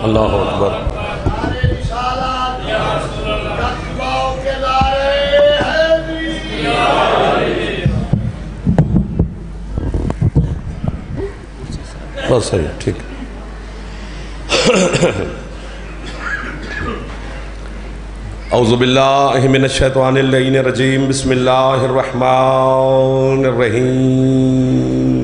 اللہ اکبر۔ بس صحیح، ٹھیک۔ اعوذ باللہ من الشیطان اللعین الرجیم، بسم اللہ الرحمن الرحیم۔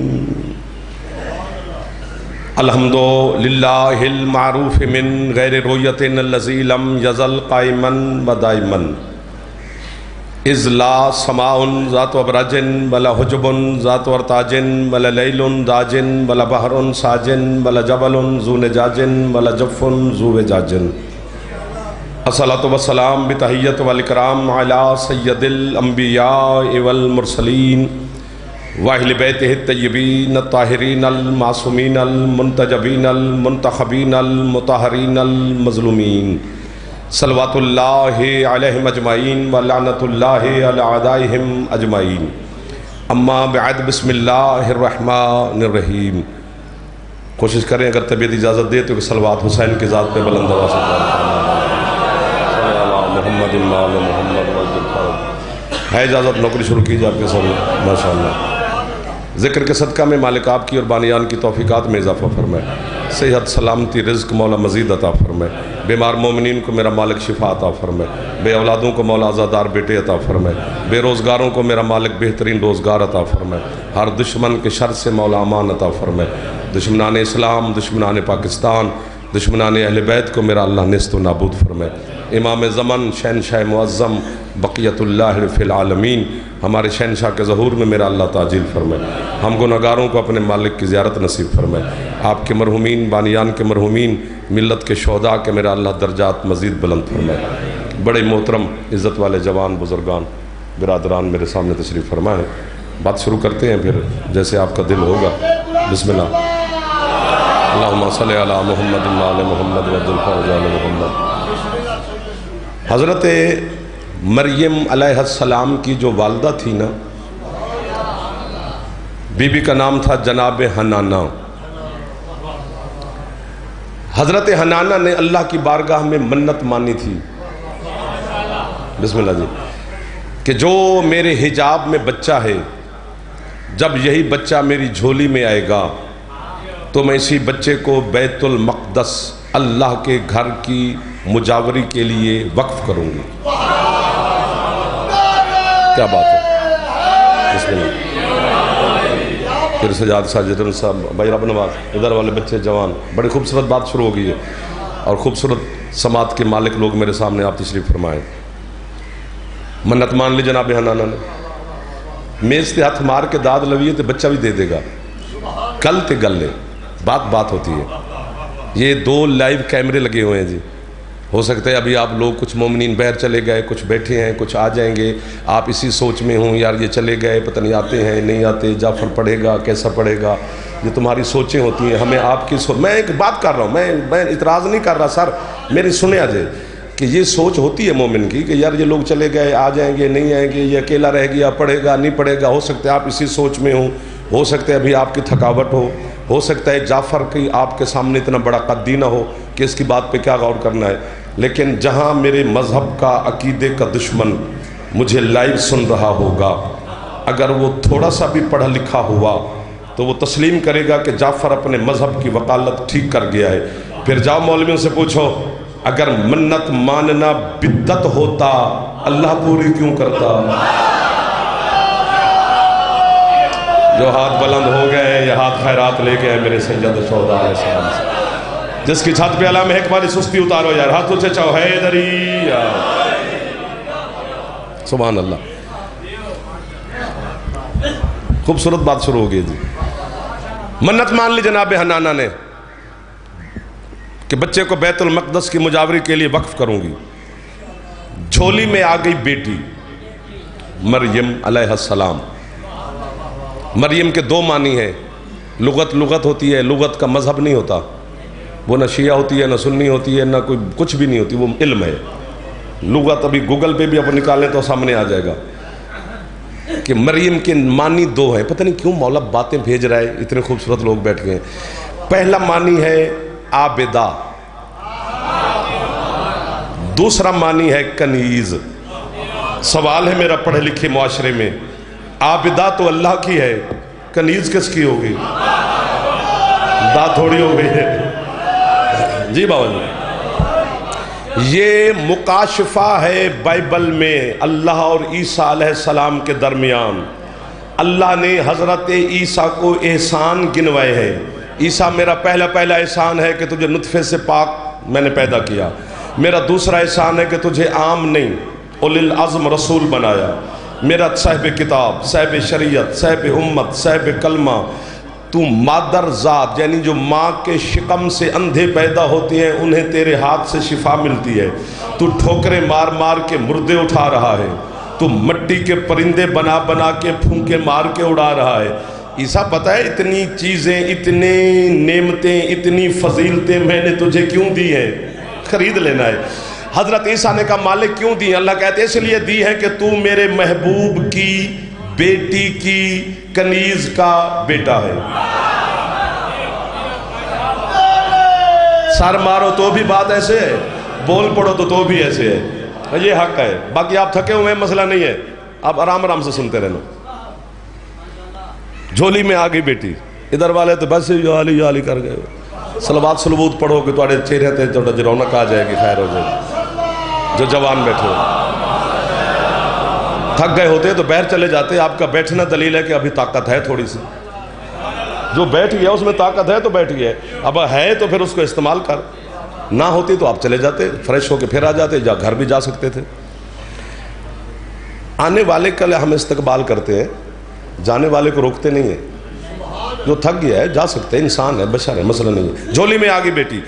الحمد للہ المعروف من غیر رویت الذی لم یزل قائما و دائما، اذ لا سماء ذات ابراج ولا حجب ذات ارتاج ولا لیل داج ولا بحر ساج ولا جبل ذو نجاج ولا جف ذو وجاج۔ الصلاۃ والسلام بتحیت والاکرام علی سید الانبیاء والمرسلین واہل بیتہ الطیبین الطاہرین المعصومین المنتجبین المنتخبین المطہرین المظلومین، صلوات اللہ علیہم اجمعین ولعنت اللہ علی اعدائہم اجمعین۔ اما بعد، بسم اللہ الرحمن الرحیم۔ کوشش کریں اگر طبیعت اجازت دے تو کہ صلوات حسین کی ذات پہ بلند آواز سے محمد محمد ہے اجازت؟ نوکری شروع کی جا کے سامنے ماشاءاللہ۔ ذکر کے صدقہ میں مالک آپ کی اور بانیان کی توفیقات میں اضافہ فرمائے، صحت سلامتی رزق مولا مزید عطا فرمائے، بیمار مومنین کو میرا مالک شفا عطا فرمائے، بے اولادوں کو مولا عزادار بیٹے عطا فرمائے، بے روزگاروں کو میرا مالک بہترین روزگار عطا فرمائے، ہر دشمن کے شر سے مولا امان عطا فرمائے، دشمنان اسلام، دشمنان پاکستان، دشمنان اہل بیت کو میرا اللہ نیست و نابود فرمائے۔ امام زمن شہنشاہ معظم بقیت اللہ فی العالمین، ہمارے شہنشاہ کے ظہور میں میرا اللہ تعجیل فرمائے، ہم گناہگاروں کو اپنے مالک کی زیارت نصیب فرمائے، آپ کے مرحومین بانیان کے مرحومین ملت کے شہداء کے میرا اللہ درجات مزید بلند فرمائے۔ بڑے محترم عزت والے جوان بزرگان برادران میرے سامنے تشریف فرمائے، بات شروع کرتے ہیں پھر جیسے آپ کا دل ہوگا۔ بسم اللہ۔ اللہم صلی علی محمد وعلی محمد وعجل فرج علی محمد۔ حضرت مریم علیہ السلام کی جو والدہ تھی نا، بی بی کا نام تھا جناب حنانہ۔ حضرت حنانہ نے اللہ کی بارگاہ میں منت مانی تھی، بسم اللہ جی، کہ جو میرے حجاب میں بچہ ہے، جب یہی بچہ میری جھولی میں آئے گا تو میں اسی بچے کو بیت المقدس اللہ کے گھر کی مجاوری کے لیے وقف کروں گی۔ کیا بات ہے، بسم اللہ۔ پھر سجاد ساجدن صاحب، بھائی رب نواز، ادھر والے بچے جوان، بڑی خوبصورت بات شروع ہو گئی ہے اور خوبصورت سماعت کے مالک لوگ میرے سامنے آپ تشریف فرمائیں۔ منت مان لی جناب حنانہ نے، میز تے ہاتھ مار کے داد لویے تے بچہ بھی دے دے گا، کل تے گل لے، بات ہوتی ہے۔ یہ 2 لائیو کیمرے لگے ہوئے ہیں جی، ہو سکتا ہے ابھی آپ لوگ کچھ مومنین باہر چلے گئے، کچھ بیٹھے ہیں، کچھ آ جائیں گے، آپ اسی سوچ میں ہوں یار یہ چلے گئے پتہ نہیں آتے ہیں نہیں آتے، جعفر پڑھے گا کیسا پڑھے گا، یہ تمہاری سوچیں ہوتی ہیں۔ ہمیں آپ کی میں ایک بات کر رہا ہوں، میں اعتراض نہیں کر رہا سر، میری سنیں آجے کہ یہ سوچ ہوتی ہے مومن کی کہ یار یہ لوگ چلے گئے آ جائیں گے نہیں آئیں گے، یہ اکیلا رہ گیا پڑھے گا نہیں پڑھے گا، ہو سکتا ہے آپ اسی سوچ میں ہوں، ہو سکتا ہے ابھی آپ کی تھکاوٹ ہو سکتا ہے جعفر کی آپ کے سامنے اتنا بڑا قدی نہ ہو کہ اس کی بات پہ کیا غور کرنا ہے، لیکن جہاں میرے مذہب کا عقیدے کا دشمن مجھے لائیو سن رہا ہوگا، اگر وہ تھوڑا سا بھی پڑھا لکھا ہوا تو وہ تسلیم کرے گا کہ جعفر اپنے مذہب کی وکالت ٹھیک کر گیا ہے۔ پھر جاؤ مولویوں سے پوچھو، اگر منت ماننا بدعت ہوتا اللہ پوری کیوں کرتا؟ جو ہاتھ بلند ہو گئے یہ ہاتھ خیرات لے کے میرے سید شہداء علیہ السلام سے، جس کی چھت پہ علامہ حکمت سستی اتارو یار، ہاتھوں سے چاہو حیدری یار، سبحان اللہ۔ خوبصورت بات شروع ہو گئی جی۔ منت مان لی جناب حنانہ نے کہ بچے کو بیت المقدس کی مجاوری کے لیے وقف کروں گی۔ جھولی میں آ گئی بیٹی مریم علیہ السلام۔ مریم کے 2 معنی ہیں، لغت ہوتی ہے، لغت کا مذہب نہیں ہوتا، وہ نہ شیعہ ہوتی ہے نہ سنی ہوتی ہے نہ کوئی کچھ بھی نہیں ہوتی، وہ علم ہے۔ لغت ابھی گوگل پہ بھی آپ نکالیں تو سامنے آ جائے گا کہ مریم کے معنی 2 ہیں، پتہ نہیں کیوں مولا باتیں بھیج رہا ہے، اتنے خوبصورت لوگ بیٹھ گئے ہیں۔ پہلا معنی ہے عابدہ، دوسرا معنی ہے کنیز. سوال ہے میرا پڑھے لکھے معاشرے میں، عابدہ تو اللہ کی ہے، کنیز کس کی ہوگی؟ دا تھوڑی ہو گئی ہے. جی بابا جی، یہ مکاشفہ ہے بائبل میں اللہ اور عیسیٰ علیہ السلام کے درمیان. اللہ نے حضرت عیسیٰ کو احسان گنوائے ہیں. عیسیٰ میرا پہلا احسان ہے کہ تجھے نطفے سے پاک میں نے پیدا کیا. میرا دوسرا احسان ہے کہ تجھے عام نہیں اولی العزم رسول بنایا. میرا صاحب کتاب، صاحب شریعت، صاحب امت، صاحب کلمہ. تو مادر ذات یعنی جو ماں کے شکم سے اندھے پیدا ہوتے ہیں انہیں تیرے ہاتھ سے شفا ملتی ہے. تو ٹھوکریں مار مار کے مردے اٹھا رہا ہے. تو مٹی کے پرندے بنا بنا کے پھونکے مار کے اڑا رہا ہے. عیسیٰ پتہ ہے اتنی چیزیں، اتنے نعمتیں، اتنی فضیلتیں میں نے تجھے کیوں دی ہیں؟ خرید لینا ہے. حضرت عیسیٰ نے کہا مالک کیوں دی؟ اللہ کہتے ہیں اس لیے دی ہے کہ تو میرے محبوب کی بیٹی کی کنیز کا بیٹا ہے. سر مارو تو بھی بات ایسے ہے، بول پڑو تو بھی ایسے ہے. یہ حق ہے. باقی آپ تھکے ہوئے ہیں، مسئلہ نہیں ہے، آپ آرام آرام سے سنتے رہنا. جھولی میں آ گئی بیٹی، ادھر والے تو بس یا علی کر گئے. صلوات سلوود پڑھو کہ تھوڑے چہرے تے تھوڑا رونق آ جائے گی، خیر ہو جائے گی. جو جوان بیٹھے تھک گئے ہوتے تو باہر چلے جاتے. آپ کا بیٹھنا دلیل ہے کہ ابھی طاقت ہے تھوڑی سی. جو بیٹھ گیا اس میں طاقت ہے تو بیٹھ گیا. اب ہے تو پھر اس کو استعمال کر. نہ ہوتی تو آپ چلے جاتے، فریش ہو کے پھر آ جاتے، گھر بھی جا سکتے تھے. آنے والے کا ہم استقبال کرتے ہیں، جانے والے کو روکتے نہیں ہیں. جو تھک گیا ہے جا سکتے ہیں، انسان ہے، بشر ہے، مسئلہ نہیں ہے. جھولی میں آگئی بیٹی.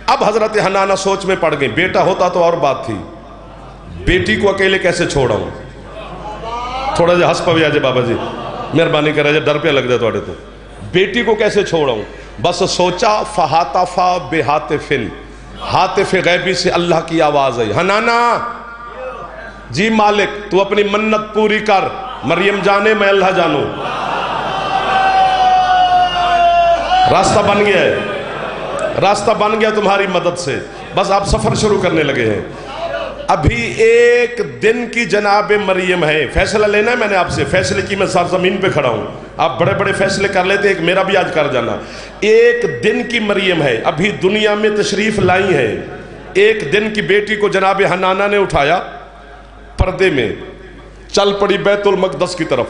اب حضرت حنانہ سوچ میں پڑ گئی. بیٹا ہوتا تو اور بات تھی، بیٹی کو اکیلے کیسے چھوڑا ہوں. تھوڑا جا ہس پویا جے بابا جی، مہربانی کر رہے جے، ڈر پہ لگ دے توڑے تو. بیٹی کو کیسے چھوڑا ہوں. بس سوچا فہاتفا بہاتفن، ہاتف غیبی سے اللہ کی آواز آئی، حنانہ جی مالک تو اپنی منت پوری کر، مریم جانے میں اللہ جانوں. راستہ بن گیا ہے، راستہ بن گیا تمہاری مدد سے. بس آپ سفر شروع کرنے لگے ہیں. ابھی ایک دن کی جناب مریم ہے. فیصلہ لینا ہے میں نے آپ سے، فیصلے کی میں سرزمین پہ کھڑا ہوں. آپ بڑے بڑے فیصلے کر لیتے، ایک میرا بھی آج کر جانا. ایک دن کی مریم ہے، ابھی دنیا میں تشریف لائی ہے. ایک دن کی بیٹی کو جناب حنانہ نے اٹھایا، پردے میں چل پڑی بیت المقدس کی طرف.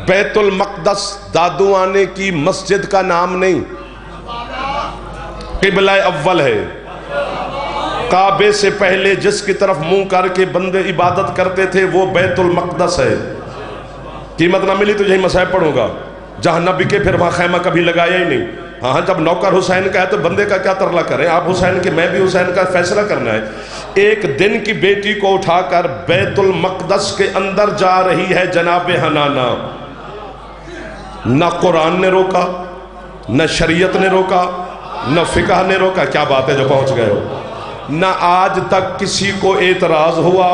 بیت المقدس دادو آنے کی مسجد کا نام نہیں، قبلہ اول ہے. کعبے سے پہلے جس کی طرف منہ کر کے بندے عبادت کرتے تھے وہ بیت المقدس ہے. قیمت نہ ملی تو یہی مصائب پڑھوں گا. جہاں نہ بکے پھر وہاں خیمہ کبھی لگایا ہی نہیں. ہاں جب نوکر حسین کا ہے تو بندے کا کیا ترلا کریں. آپ حسین کے، میں بھی حسین کا فیصلہ کرنا ہے. ایک دن کی بیٹی کو اٹھا کر بیت المقدس کے اندر جا رہی ہے جناب حنانہ. نہ قرآن نے روکا، نہ شریعت نے روکا، نہ فقہ نے روکا. کیا بات ہے جو پہنچ گئے ہو. نہ آج تک کسی کو اعتراض ہوا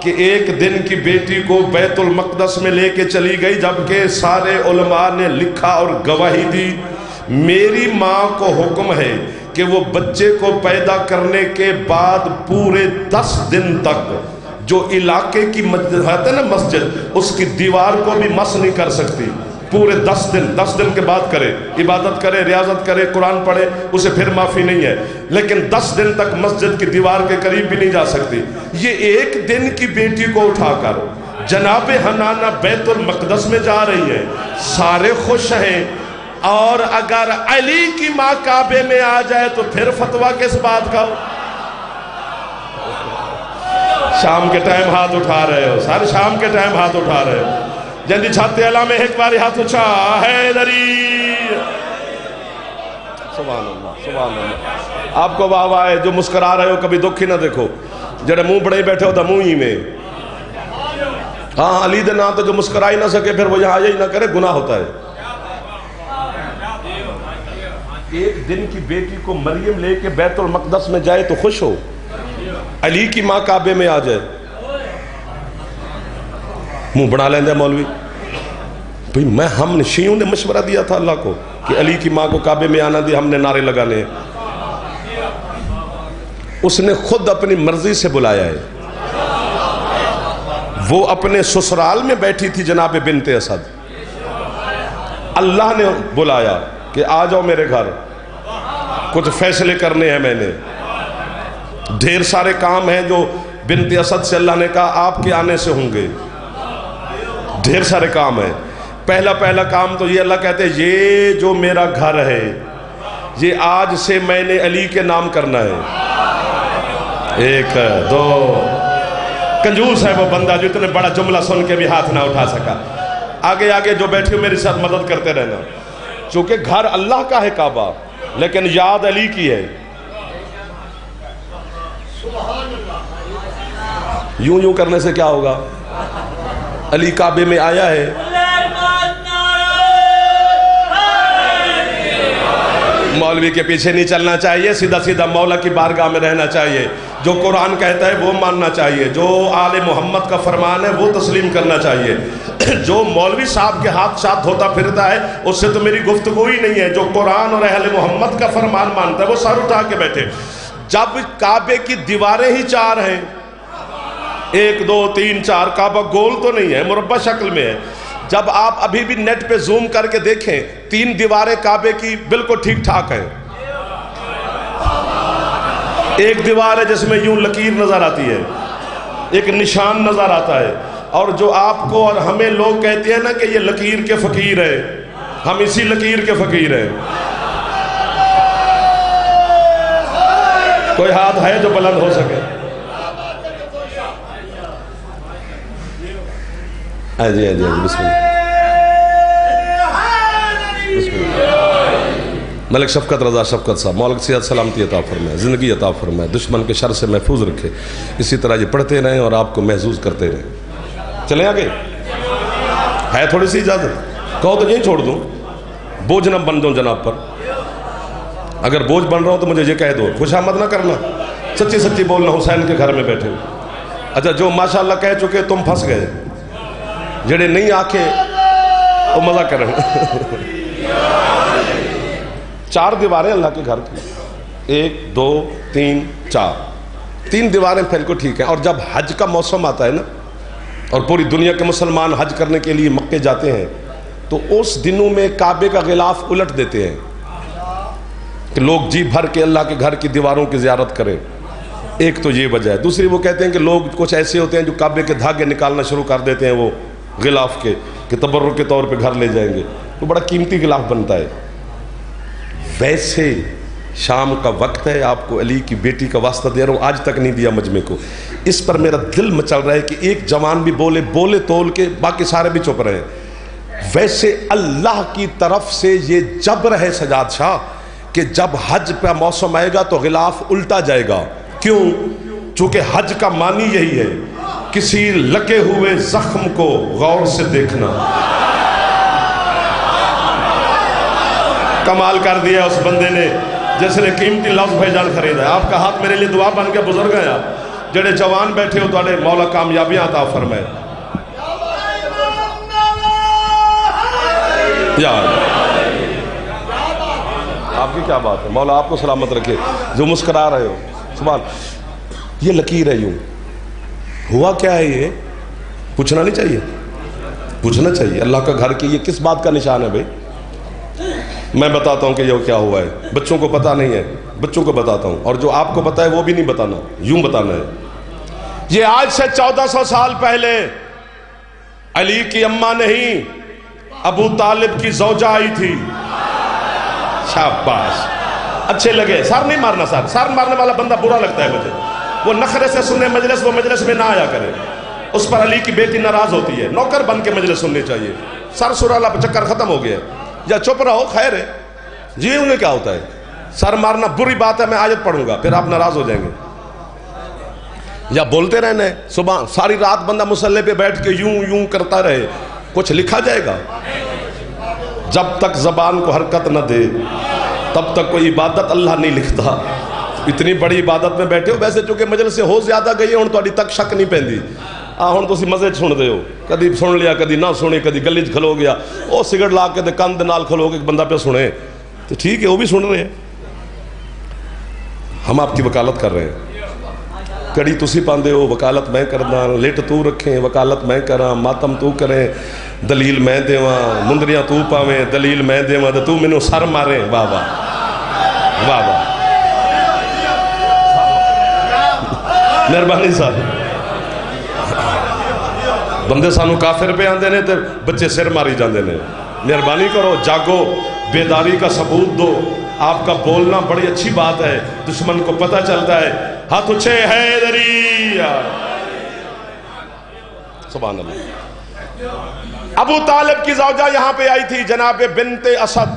کہ ایک دن کی بیٹی کو بیت المقدس میں لے کے چلی گئی، جبکہ سارے علماء نے لکھا اور گواہی دی. میری ماں کو حکم ہے کہ وہ بچے کو پیدا کرنے کے بعد پورے 10 دن تک جو علاقے کی مسجد ہے نا، مسجد، اس کی دیوار کو بھی مس نہیں کر سکتی. پورے 10 دن کے بعد کرے، عبادت کرے، ریاضت کرے، قرآن پڑھے، اسے پھر معافی نہیں ہے. لیکن 10 دن تک مسجد کی دیوار کے قریب بھی نہیں جا سکتی. یہ ایک دن کی بیٹی کو اٹھا کر جناب حنانہ بیت المقدس میں جا رہی ہے. سارے خوش ہیں. اور اگر علی کی ماں کعبے میں آ جائے تو پھر فتویٰ کس بات کا ہو. شام کے ٹائم ہاتھ اٹھا رہے ہو، سارے شام کے ٹائم ہاتھ اٹھا رہے ہو. جلدی چھاتے اللہ میں ایک باری ہاتھ اچھا حیدری. سبحان اللہ، سبحان اللہ. آپ کو واہ واہ ہے. جو مسکرا رہے ہو کبھی دکھ ہی نہ دیکھو. جڑے منہ بڑے بیٹھے ہو دا منہ ہی میں. ہاں علی دے نام تو جو مسکرا ہی نہ سکے پھر وہ یہاں ہی نہ کرے، گناہ ہوتا ہے. ایک دن کی بیٹی کو مریم لے کے بیت المقدس میں جائے تو خوش ہو. علی کی ماں کعبے میں آ جائے منہ بنا لیندے مولوی. بھئی ہم نے شیعوں نے مشورہ دیا تھا اللہ کو کہ علی کی ماں کو کعبے میں آنا دی، ہم نے نعرے لگانے ہیں. اس نے خود اپنی مرضی سے بلایا ہے. وہ اپنے سسرال میں بیٹھی تھی جناب بنت اسد، اللہ نے بلایا کہ آ جاؤ میرے گھر، کچھ فیصلے کرنے ہیں میں نے. ڈھیر سارے کام ہیں جو بنت اسد سے اللہ نے کہا آپ کے آنے سے ہوں گے. ڈھیر سارے کام ہیں. پہلا کام تو یہ اللہ کہتے ہیں یہ جو میرا گھر ہے یہ آج سے میں نے علی کے نام کرنا ہے. ایک دو، کنجوس ہے وہ بندہ جو اتنے بڑا جملہ سن کے بھی ہاتھ نہ اٹھا سکا. آگے جو بیٹھے ہو میری ساتھ مدد کرتے رہنا. چونکہ گھر اللہ کا ہے کعبہ، لیکن یاد علی کی ہے. یوں کرنے سے کیا ہوگا؟ علی کعبے میں آیا ہے. مولوی کے پیچھے نہیں چلنا چاہیے، سیدھا مولا کی بارگاہ میں رہنا چاہیے. جو قرآن کہتا ہے وہ ماننا چاہیے، جو آل محمد کا فرمان ہے وہ تسلیم کرنا چاہیے. جو مولوی صاحب کے ہاتھ ساتھ دھوتا پھرتا ہے اس سے تو میری گفتگو ہی نہیں ہے. جو قرآن اور اہل محمد کا فرمان مانتا ہے وہ سر اٹھا کے بیٹھے. جب کعبے کی دیواریں ہی 4 ہیں، 1 2 3 4، کعبہ گول تو نہیں ہے، مربع شکل میں ہے. جب آپ ابھی بھی نیٹ پہ زوم کر کے دیکھیں 3 دیواریں کعبے کی بالکل ٹھیک ٹھاک ہیں. ایک دیوار ہے جس میں یوں لکیر نظر آتی ہے، ایک نشان نظر آتا ہے. اور جو آپ کو اور ہمیں لوگ کہتے ہیں نا کہ یہ لکیر کے فقیر ہے، ہم اسی لکیر کے فقیر ہیں. کوئی ہاتھ ہے جو بلند ہو سکے؟ جی بسم اللہ. ملک شفقت رضا شفقت صاحب، مولک صحت سلامتی عطا فرمائے، زندگی عطا فرمائے، دشمن کے شر سے محفوظ رکھے. اسی طرح یہ پڑھتے رہیں اور آپ کو محظوظ کرتے رہیں. چلیں آگے. ہے تھوڑی سی اجازت؟ کہو تو یہیں چھوڑ دوں، بوجھ نہ بن دوں جناب پر. اگر بوجھ بن رہا ہو تو مجھے یہ کہہ دو، خوشامد نہ کرنا، سچی بولنا. حسین کے گھر میں بیٹھے. اچھا جو ماشاءاللہ کہہ چکے تم پھنس گئے، جڑے نہیں آکے وہ مزہ کریں. 4 دیواریں اللہ کے گھر کی، 1 2 3 4، 3 دیواریں پھیل کو ٹھیک ہیں. اور جب حج کا موسم آتا ہے نا اور پوری دنیا کے مسلمان حج کرنے کے لیے مکے جاتے ہیں تو اس دنوں میں کعبے کا غلاف الٹ دیتے ہیں کہ لوگ جی بھر کے اللہ کے گھر کی دیواروں کی زیارت کریں. ایک تو یہ وجہ ہے. دوسری وہ کہتے ہیں کہ لوگ کچھ ایسے ہوتے ہیں جو کعبے کے دھاگے نکالنا شروع کر دیتے ہیں وہ غلاف کے، کہ تبرک کے طور پہ گھر لے جائیں گے. تو بڑا قیمتی غلاف بنتا ہے. ویسے شام کا وقت ہے، آپ کو علی کی بیٹی کا واسطہ دے رہا ہوں، آج تک نہیں دیا مجمع کو. اس پر میرا دل مچل رہا ہے کہ ایک جوان بھی بولے تول کے، باقی سارے بھی چپ رہے ہیں. ویسے اللہ کی طرف سے یہ جبر ہے سجاد شاہ کہ جب حج پہ موسم آئے گا تو غلاف الٹا جائے گا. کیوں؟ چونکہ حج کا معنی یہی ہے، کسی لگے ہوئے زخم کو غور سے دیکھنا. کمال کر دیا اس بندے نے جس نے قیمتی لفظ بھیجان خریدا ہے. آپ کا ہاتھ میرے لیے دعا بن کے بزرگ ہیں. آپ جڑے جوان بیٹھے ہو تواڈے مولا کامیابیاں عطا فرمائے. یا آپ کی کیا بات ہے، مولا آپ کو سلامت رکھے. جو مسکرا رہے ہو سبحان. یہ لکیر ہے، یوں ہوا کیا ہے؟ یہ پوچھنا نہیں چاہیے؟ پوچھنا چاہیے. اللہ کا گھر کی یہ کس بات کا نشان ہے بھائی؟ میں بتاتا ہوں کہ یہ کیا ہوا ہے. بچوں کو پتہ نہیں ہے، بچوں کو بتاتا ہوں. اور جو آپ کو پتہ ہے وہ بھی نہیں بتانا، یوں بتانا ہے. یہ آج سے 1400 سال پہلے علی کی اماں نہیں، ابو طالب کی زوجہ آئی تھی. شاباش، اچھے لگے. سر نہیں مارنا. سر مارنے والا بندہ برا لگتا ہے مجھے. وہ نخرے سے سننے مجلس، وہ مجلس میں نہ آیا کرے. اس پر علی کی بیٹی ناراض ہوتی ہے. نوکر بن کے مجلس سننی چاہیے. سر سرالا چکر ختم ہو گیا. یا چپ رہو، خیر ہے جی. انہیں کیا ہوتا ہے؟ سر مارنا بری بات ہے. میں آیت پڑھوں گا پھر آپ ناراض ہو جائیں گے. یا بولتے رہنا ہے. صبح ساری رات بندہ مصلی پہ بیٹھ کے یوں کرتا رہے، کچھ لکھا جائے گا؟ جب تک زبان کو حرکت نہ دے تب تک کوئی عبادت اللہ نہیں لکھتا. اتنی بڑی عبادت میں بیٹھے ہو. ویسے چونکہ مجلس سے ہو زیادہ گئی ہے، ہن تہاڈی تک شک نہیں پیندی. ہن تسی مزے سن دے ہو، کدی سن لیا کدی نہ سنی، کدی گلی چ کھلو گیا، وہ سگڑ لا کے کن دے نال کھلو کے بندہ پہ سنے تو ٹھیک ہے، وہ بھی سن رہے ہیں. ہم آپ کی وکالت کر رہے ہیں. کڑی تسی پاندے ہو وکالت میں کرنا، لیٹ تو رکھیں وکالت میں کراں، ماتم تو کریں دلیل میں دیواں، مندریاں تو پاویں دلیل میں دیواں، تو مینوں سر ماریں۔ واہ واہ واہ واہ، مہربانی صاحب، بندے سانو کافر پہ آندے نے تے بچے سر ماری جاندے نے۔ مہربانی کرو، جاگو، بیداری کا ثبوت دو۔ آپ کا بولنا بڑی اچھی بات ہے، دشمن کو پتہ چلتا ہے۔ ہاتھ اچھے حیدری، سبحان اللہ۔ ابو طالب کی زوجہ یہاں پہ آئی تھی، جناب بنت اسد،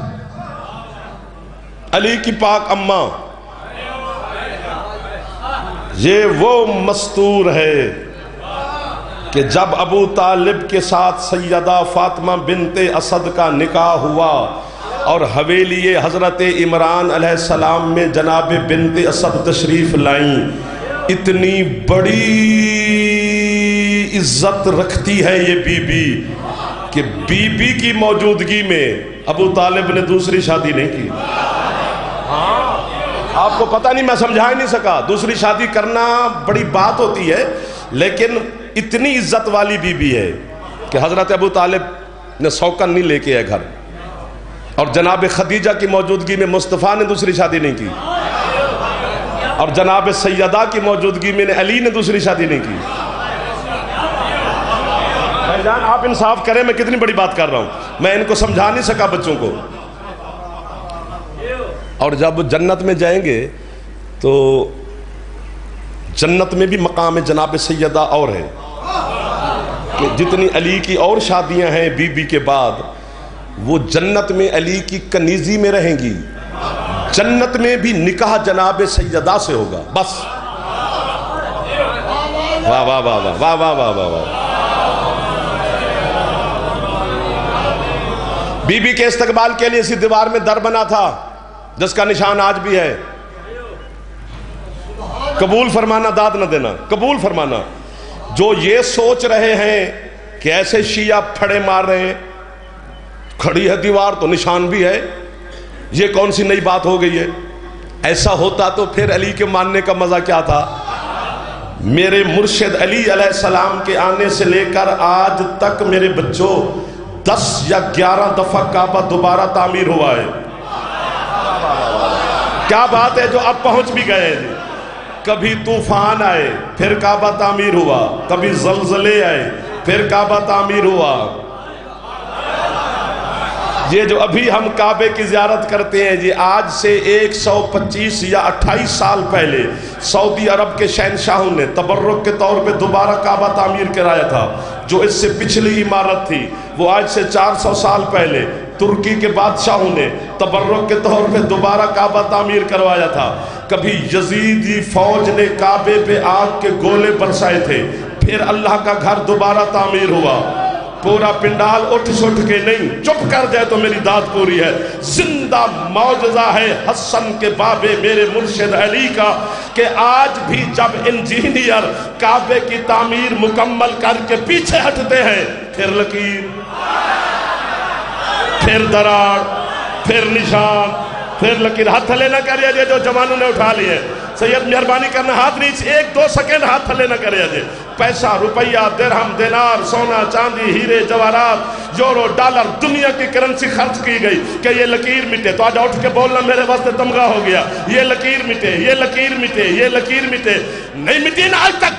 علی کی پاک اماں۔ یہ وہ مستور ہے کہ جب ابو طالب کے ساتھ سیدہ فاطمہ بنت اسد کا نکاح ہوا اور حویلی حضرت عمران علیہ السلام میں جناب بنت اسد تشریف لائیں، اتنی بڑی عزت رکھتی ہے یہ بی بی کہ بی بی کی موجودگی میں ابو طالب نے دوسری شادی نہیں کی۔ آپ کو پتہ نہیں، میں سمجھا ہی نہیں سکا، دوسری شادی کرنا بڑی بات ہوتی ہے، لیکن اتنی عزت والی بی بی ہے کہ حضرت ابو طالب نے سوکن نہیں لے کے آئے گھر، اور جناب خدیجہ کی موجودگی میں مصطفیٰ نے دوسری شادی نہیں کی، اور جناب سیدہ کی موجودگی میں علی نے دوسری شادی نہیں کی۔ بھائی جان آپ انصاف کریں، میں کتنی بڑی بات کر رہا ہوں، میں ان کو سمجھا نہیں سکا بچوں کو۔ اور جب جنت میں جائیں گے تو جنت میں بھی مقام جناب سیدہ اور ہے کہ جتنی علی کی اور شادیاں ہیں بی بی کے بعد، وہ جنت میں علی کی کنیزی میں رہیں گی، جنت میں بھی نکاح جناب سیدہ سے ہوگا بس۔ واہ واہ واہ واہ واہ واہ واہ واہ۔ بی بی کے استقبال کے لیے اسی دیوار میں در بنا تھا جس کا نشان آج بھی ہے۔ قبول فرمانا، داد نہ دینا، قبول فرمانا۔ جو یہ سوچ رہے ہیں کہ ایسے شیعہ پھڑے مار رہے ہیں، کھڑی ہے دیوار تو نشان بھی ہے، یہ کون سی نئی بات ہو گئی ہے؟ ایسا ہوتا تو پھر علی کے ماننے کا مزہ کیا تھا؟ میرے مرشد علی علیہ السلام کے آنے سے لے کر آج تک میرے بچوں 10 یا 11 دفعہ کعبہ دوبارہ تعمیر ہوا ہے۔ کیا بات ہے جو اب پہنچ بھی گئے ہیں۔ کبھی طوفان آئے پھر کعبہ تعمیر ہوا، کبھی زلزلے آئے پھر کعبہ تعمیر ہوا۔ یہ جو ابھی ہم کعبے کی زیارت کرتے ہیں، یہ آج سے 125 یا 28 سال پہلے سعودی عرب کے شہنشاہوں نے تبرک کے طور پہ دوبارہ کعبہ تعمیر کرایا تھا۔ جو اس سے پچھلی عمارت تھی وہ آج سے 400 سال پہلے ترکی کے بادشاہوں نے تبرک کے طور پہ دوبارہ کعبہ تعمیر کروایا تھا۔ کبھی یزیدی فوج نے کعبے پہ آگ کے گولے برسائے تھے، پھر اللہ کا گھر دوبارہ تعمیر ہوا۔ پورا پنڈال اٹھ سٹھ کے نہیں، چپ کر جائے تو میری داد پوری ہے۔ زندہ معجزہ ہے حسن کے بابے میرے مرشد علی کا کہ آج بھی جب انجینئر کعبے کی تعمیر مکمل کر کے پیچھے ہٹتے ہیں، پھر لکیر، پھر دراڑ، پھر نشان، پھر لکیر۔ ہاتھ تھلے نہ کریے جے جو جوانوں نے اٹھا لیے۔ سید مہربانی کرنا، ہاتھ نیچے 1-2 سیکنڈ ہاتھ تھلے نہ کریے جے۔ پیسہ، روپیہ، درہم، دینار، سونا، چاندی، ہیرے، جواہرات، یورو، ڈالر، دنیا کی کرنسی خرچ کی گئی کہ یہ لکیر مٹے۔ تو آج اٹھ کے بولنا میرے واسطے تمغہ ہو گیا، یہ لکیر مٹے، یہ لکیر مٹے، یہ لکیر مٹے۔ نہیں مٹی نا آج تک۔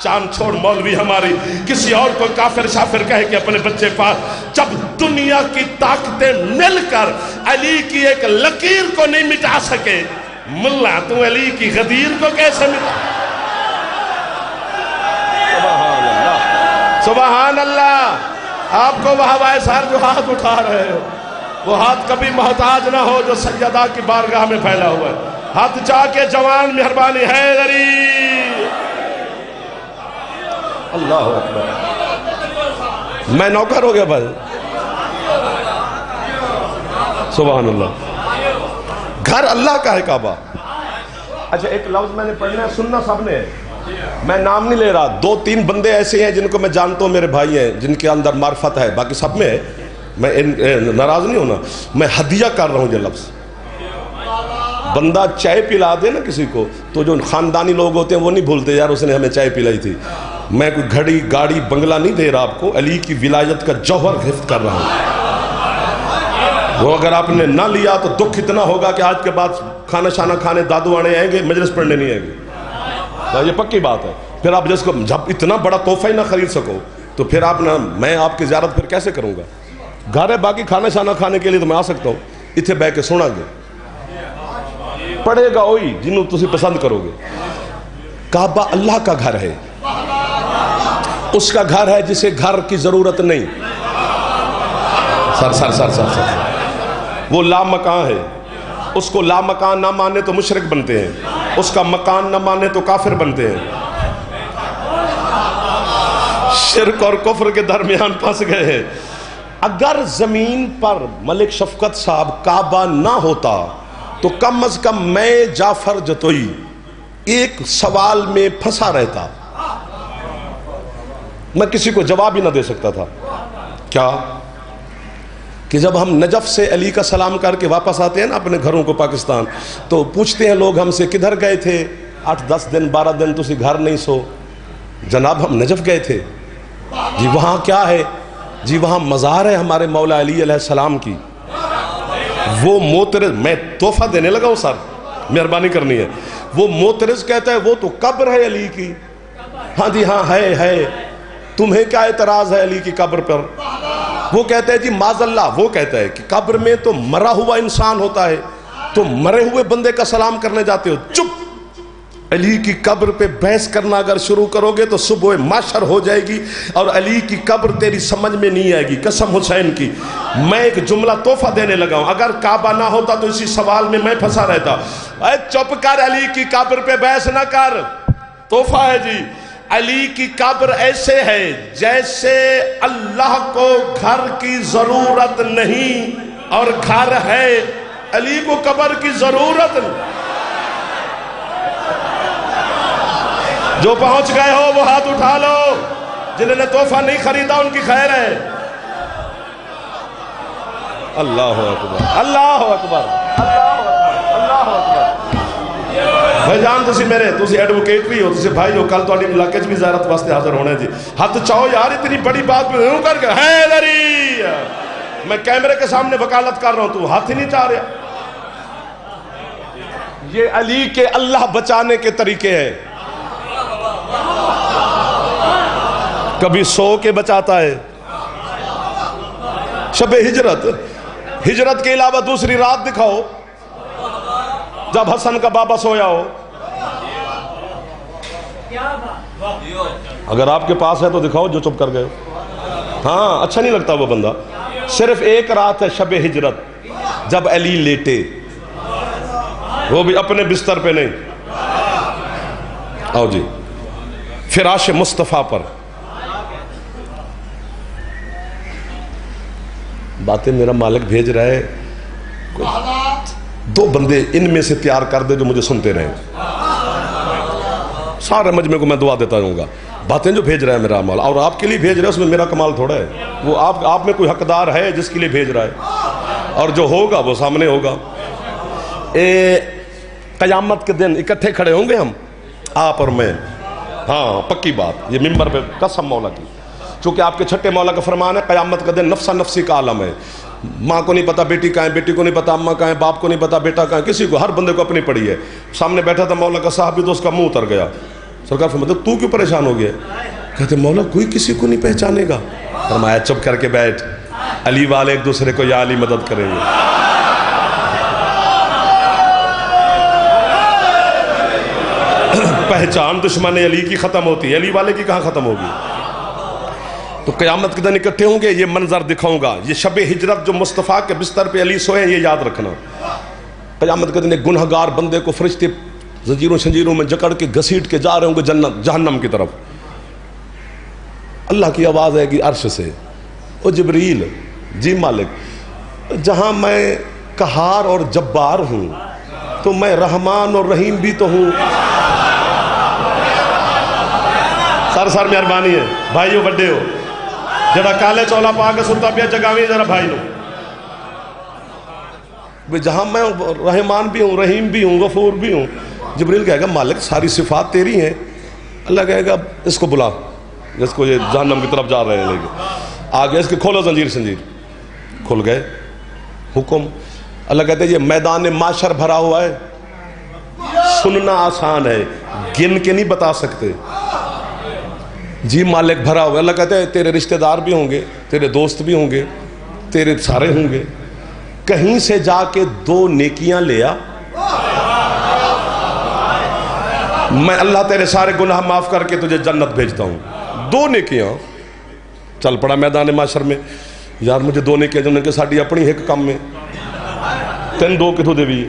چاند چھوڑ مولوی ہماری کسی اور کو کافر شافر کہے کہ اپنے بچے پاس، جب دنیا کی طاقتیں مل کر علی کی ایک لکیر کو نہیں مٹا سکے، ملا تو علی کی غدیر کو کیسے مٹا؟ سبحان اللہ، سبحان اللہ۔ آپ کو وہ ہوائے سار جو ہاتھ اٹھا رہے ہو، وہ ہاتھ کبھی محتاج نہ ہو جو سیدہ کی بارگاہ میں پھیلا ہوا ہے۔ ہاتھ چاہ کے جوان مہربانی حیدری، اللہ اکبر۔ میں نوکر ہو گیا بھائی، سبحان اللہ۔ گھر اللہ کا ہے کعبہ۔ اچھا ایک لفظ میں نے پڑھنا ہے، سننا سب نے، میں نام نہیں لے رہا، 2-3 بندے ایسے ہیں جن کو میں جانتا ہوں، میرے بھائی ہیں جن کے اندر معرفت ہے، باقی سب میں ہے، میں ناراض نہیں ہونا، میں ہدیہ کر رہا ہوں یہ لفظ۔ بندہ چائے پلا دے نا کسی کو تو جو خاندانی لوگ ہوتے ہیں وہ نہیں بھولتے یار اس نے ہمیں چائے پلائی تھی. میں کوئی گھڑی گاڑی بنگلہ نہیں دے رہا آپ کو, علی کی ولایت کا جوہر حفظ کر رہا ہوں. وہ اگر آپ نے نہ لیا تو دکھ اتنا ہوگا کہ آج کے بعد کھانا شانہ کھانے دادو آنے آئیں گے, مجلس پڑھنے نہیں آئیں گے. یہ پکی بات ہے. پھر آپ جس کو جب اتنا بڑا تحفہ ہی نہ خرید سکو تو پھر آپ نہ, میں آپ کی زیارت پھر کیسے کروں گا؟ گھر ہے باقی کھانا شانہ کھانے کے لیے تو میں آ سکتا ہوں, اتنے بہ کے سنا گے پڑے گا وہی جنہوں تسی پسند کرو گے. کعبہ اللہ کا گھر ہے, اس کا گھر ہے جسے گھر کی ضرورت نہیں. سر وہ لا مکان ہے, اس کو لا مکان نہ مانے تو مشرک بنتے ہیں, اس کا مکان نہ مانے تو کافر بنتے ہیں. شرک اور کفر کے درمیان پھنس گئے ہیں. اگر زمین پر ملک شفقت صاحب کعبہ نہ ہوتا تو کم از کم میں جعفر جتوئی ایک سوال میں پھنسا رہتا, میں کسی کو جواب ہی نہ دے سکتا تھا. کیا کہ جب ہم نجف سے علی کا سلام کر کے واپس آتے ہیں نا اپنے گھروں کو پاکستان, تو پوچھتے ہیں لوگ ہم سے کدھر گئے تھے 8-10 دن 12 دن تسی گھر نہیں سو. جناب ہم نجف گئے تھے. جی وہاں کیا ہے؟ جی وہاں مزار ہے ہمارے مولا علی علیہ السلام کی. وہ موترز, میں تحفہ دینے لگا ہوں سر, مہربانی کرنی ہے. وہ موترز کہتا ہے وہ تو قبر ہے علی کی. ہاں جی ہاں ہے, تمہیں کیا اعتراض ہے علی کی قبر پر؟ وہ کہتا ہے جی معاذ اللہ, وہ کہتا ہے کہ قبر میں تو مرا ہوا انسان ہوتا ہے, تو مرے ہوئے بندے کا سلام کرنے جاتے ہو. چپ, علی کی قبر پہ بحث کرنا اگر شروع کرو گے تو صبح معاشر ہو جائے گی اور علی کی قبر تیری سمجھ میں نہیں آئے گی. قسم حسین کی, میں ایک جملہ تحفہ دینے لگا ہوں. اگر کعبہ نہ ہوتا تو اسی سوال میں پھنسا رہتا. اے چپ کر, علی کی قبر پہ بحث نہ کر. تحفہ ہے جی. علی کی قبر ایسے ہے جیسے اللہ کو گھر کی ضرورت نہیں اور گھر ہے, علی کو قبر کی ضرورت نہیں. جو پہنچ گئے ہو وہ ہاتھ اٹھا لو, جنہوں نے تحفہ نہیں خریدا ان کی خیر ہے. اللہ اکبر, اللہ اکبر, اللہ اکبر. بھائی جان تسی میرے, تسی ایڈوکیٹ بھی ہو, تسی بھائی ہو, کل تو اڈی علاقے بھی زیارت واسطے حاضر ہونے جی. ہاتھ چاہو یار, اتنی بڑی بات پہ ہوں کر کے حیدری, میں کیمرے کے سامنے وکالت کر رہا ہوں, تو ہاتھ ہی نہیں چاہ رہا. یہ علی کے اللہ بچانے کے طریقے ہیں. کبھی سو کے بچاتا ہے. شب ہجرت کے علاوہ دوسری رات دکھاؤ جب حسن کا بابا سویا ہو. اگر آپ کے پاس ہے تو دکھاؤ جو چپ کر گئے. ہاں اچھا نہیں لگتا وہ بندہ. صرف ایک رات ہے شب ہجرت جب علی لیٹے, وہ بھی اپنے بستر پہ نہیں. آؤ جی, فراش مصطفیٰ پر. باتیں میرا مالک بھیج رہا ہے, 2 بندے ان میں سے تیار کر دے جو مجھے سنتے رہیں. سارے مجمع کو میں دعا دیتا رہوں گا. باتیں جو بھیج رہا ہے میرا مال, اور آپ کے لیے بھیج رہا ہے, اس میں میرا کمال تھوڑا ہے. وہ آپ میں کوئی حقدار ہے جس کے لیے بھیج رہا ہے, اور جو ہوگا وہ سامنے ہوگا. قیامت کے دن اکٹھے کھڑے ہوں گے ہم, آپ اور میں. ہاں پکی بات, یہ ممبر پہ قسم مولا کی, چونکہ آپ کے چھٹے مولا کا فرمان ہے قیامت کا دن نفسا نفسی کا عالم ہے. ماں کو نہیں پتا بیٹی کہاں ہے, بیٹی کو نہیں پتا اماں کہاں ہے, باپ کو نہیں پتا بیٹا کہاں ہے, کسی کو, ہر بندے کو اپنی پڑی ہے. سامنے بیٹھا تھا مولا کا صاحب بھی, تو اس کا منہ اتر گیا. سرکار فرماتے تو کیوں پریشان ہو گیا؟ کہتے مولا کوئی کسی کو نہیں پہچانے گا. فرمایا چپ کر کے بیٹھ, علی والے ایک دوسرے کو یا علی مدد کریں گے. پہچان دشمن علی کی ختم ہوتی ہے, علی والے کی کہاں ختم ہوگی؟ تو قیامت کے دن اکٹھے ہوں گے, یہ منظر دکھاؤں گا. یہ شب ہجرت جو مصطفیٰ کے بستر پہ علی سوئے, یہ یاد رکھنا. قیامت کے دن ایک گنہگار بندے کو فرشتے زنجیروں شنجیروں میں جکڑ کے گھسیٹ کے جا رہے ہوں گے جہنم کی طرف. اللہ کی آواز آئے گی عرش سے, او جبریل, جی مالک, جہاں میں قہار اور جبار ہوں تو میں رحمان اور رحیم بھی تو ہوں. سر مہربانی ہے بھائیو, بڑے ہو, جڑا کالے چولا پا کے ستا پیا جگاویں ذرا بھائی نو. جہاں میں رحمان بھی ہوں، رحیم بھی ہوں، غفور بھی ہوں. جبریل کہے گا مالک ساری صفات تیری ہیں. اللہ کہے گا اس کو بلا، جس کو یہ جہنم کی طرف جا رہے ہیں لے کے آگے، اس کے کھولو زنجیر. کھل گئے. حکم. اللہ کہتے ہیں یہ میدان معاشر بھرا ہوا ہے، سننا آسان ہے، گن کے نہیں بتا سکتے. جی مالک بھرا ہوا ہے. اللہ کہتے ہیں تیرے رشتہ دار بھی ہوں گے، تیرے دوست بھی ہوں گے، تیرے سارے ہوں گے. کہیں سے جا کے 2 نیکیاں لے آ، میں اللہ تیرے سارے گناہ معاف کر کے تجھے جنت بھیجتا ہوں. 2 نیکیاں. چل پڑا میدان معاشر میں. یار مجھے 2 نیکیاں جو کہ ساڑی اپنی ایک کام میں 3 2 کتوں دے بھی.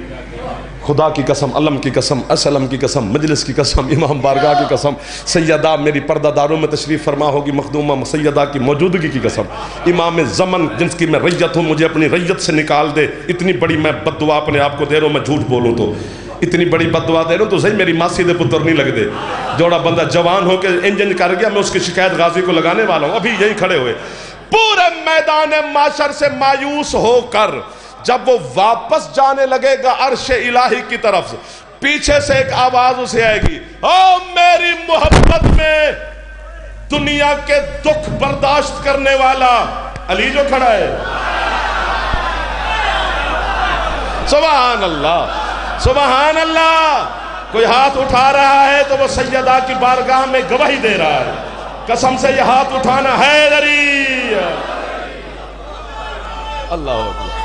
خدا کی قسم، علم کی قسم، اسلم کی قسم، مجلس کی قسم، امام بارگاہ کی قسم، سیدہ میری پردہ داروں میں تشریف فرما ہوگی مخدومہ سیدہ کی موجودگی کی قسم، امام زمن جن کی میں ریت ہوں مجھے اپنی ریت سے نکال دے. اتنی بڑی میں بد دعا اپنے آپ کو دے رہا ہوں. میں جھوٹ بولوں تو اتنی بڑی بد دعا دے رہا ہوں تو صحیح میری ماسی دے پتر نہیں لگ دے. جوڑا بندہ جوان ہو کے انجن کر گیا، میں اس کی شکایت غازی کو لگانے والا ہوں. ابھی یہی کھڑے ہوئے پورے میدان معاشر سے مایوس ہو کر جب وہ واپس جانے لگے گا عرش الہی کی طرف، پیچھے سے ایک آواز اسے آئے گی، او میری محبت میں دنیا کے دکھ برداشت کرنے والا علی جو کھڑا ہے. سبحان اللہ، سبحان اللہ. کوئی ہاتھ اٹھا رہا ہے تو وہ سیدہ کی بارگاہ میں گواہی دے رہا ہے. قسم سے یہ ہاتھ اٹھانا حیدری. اللہ اکبر.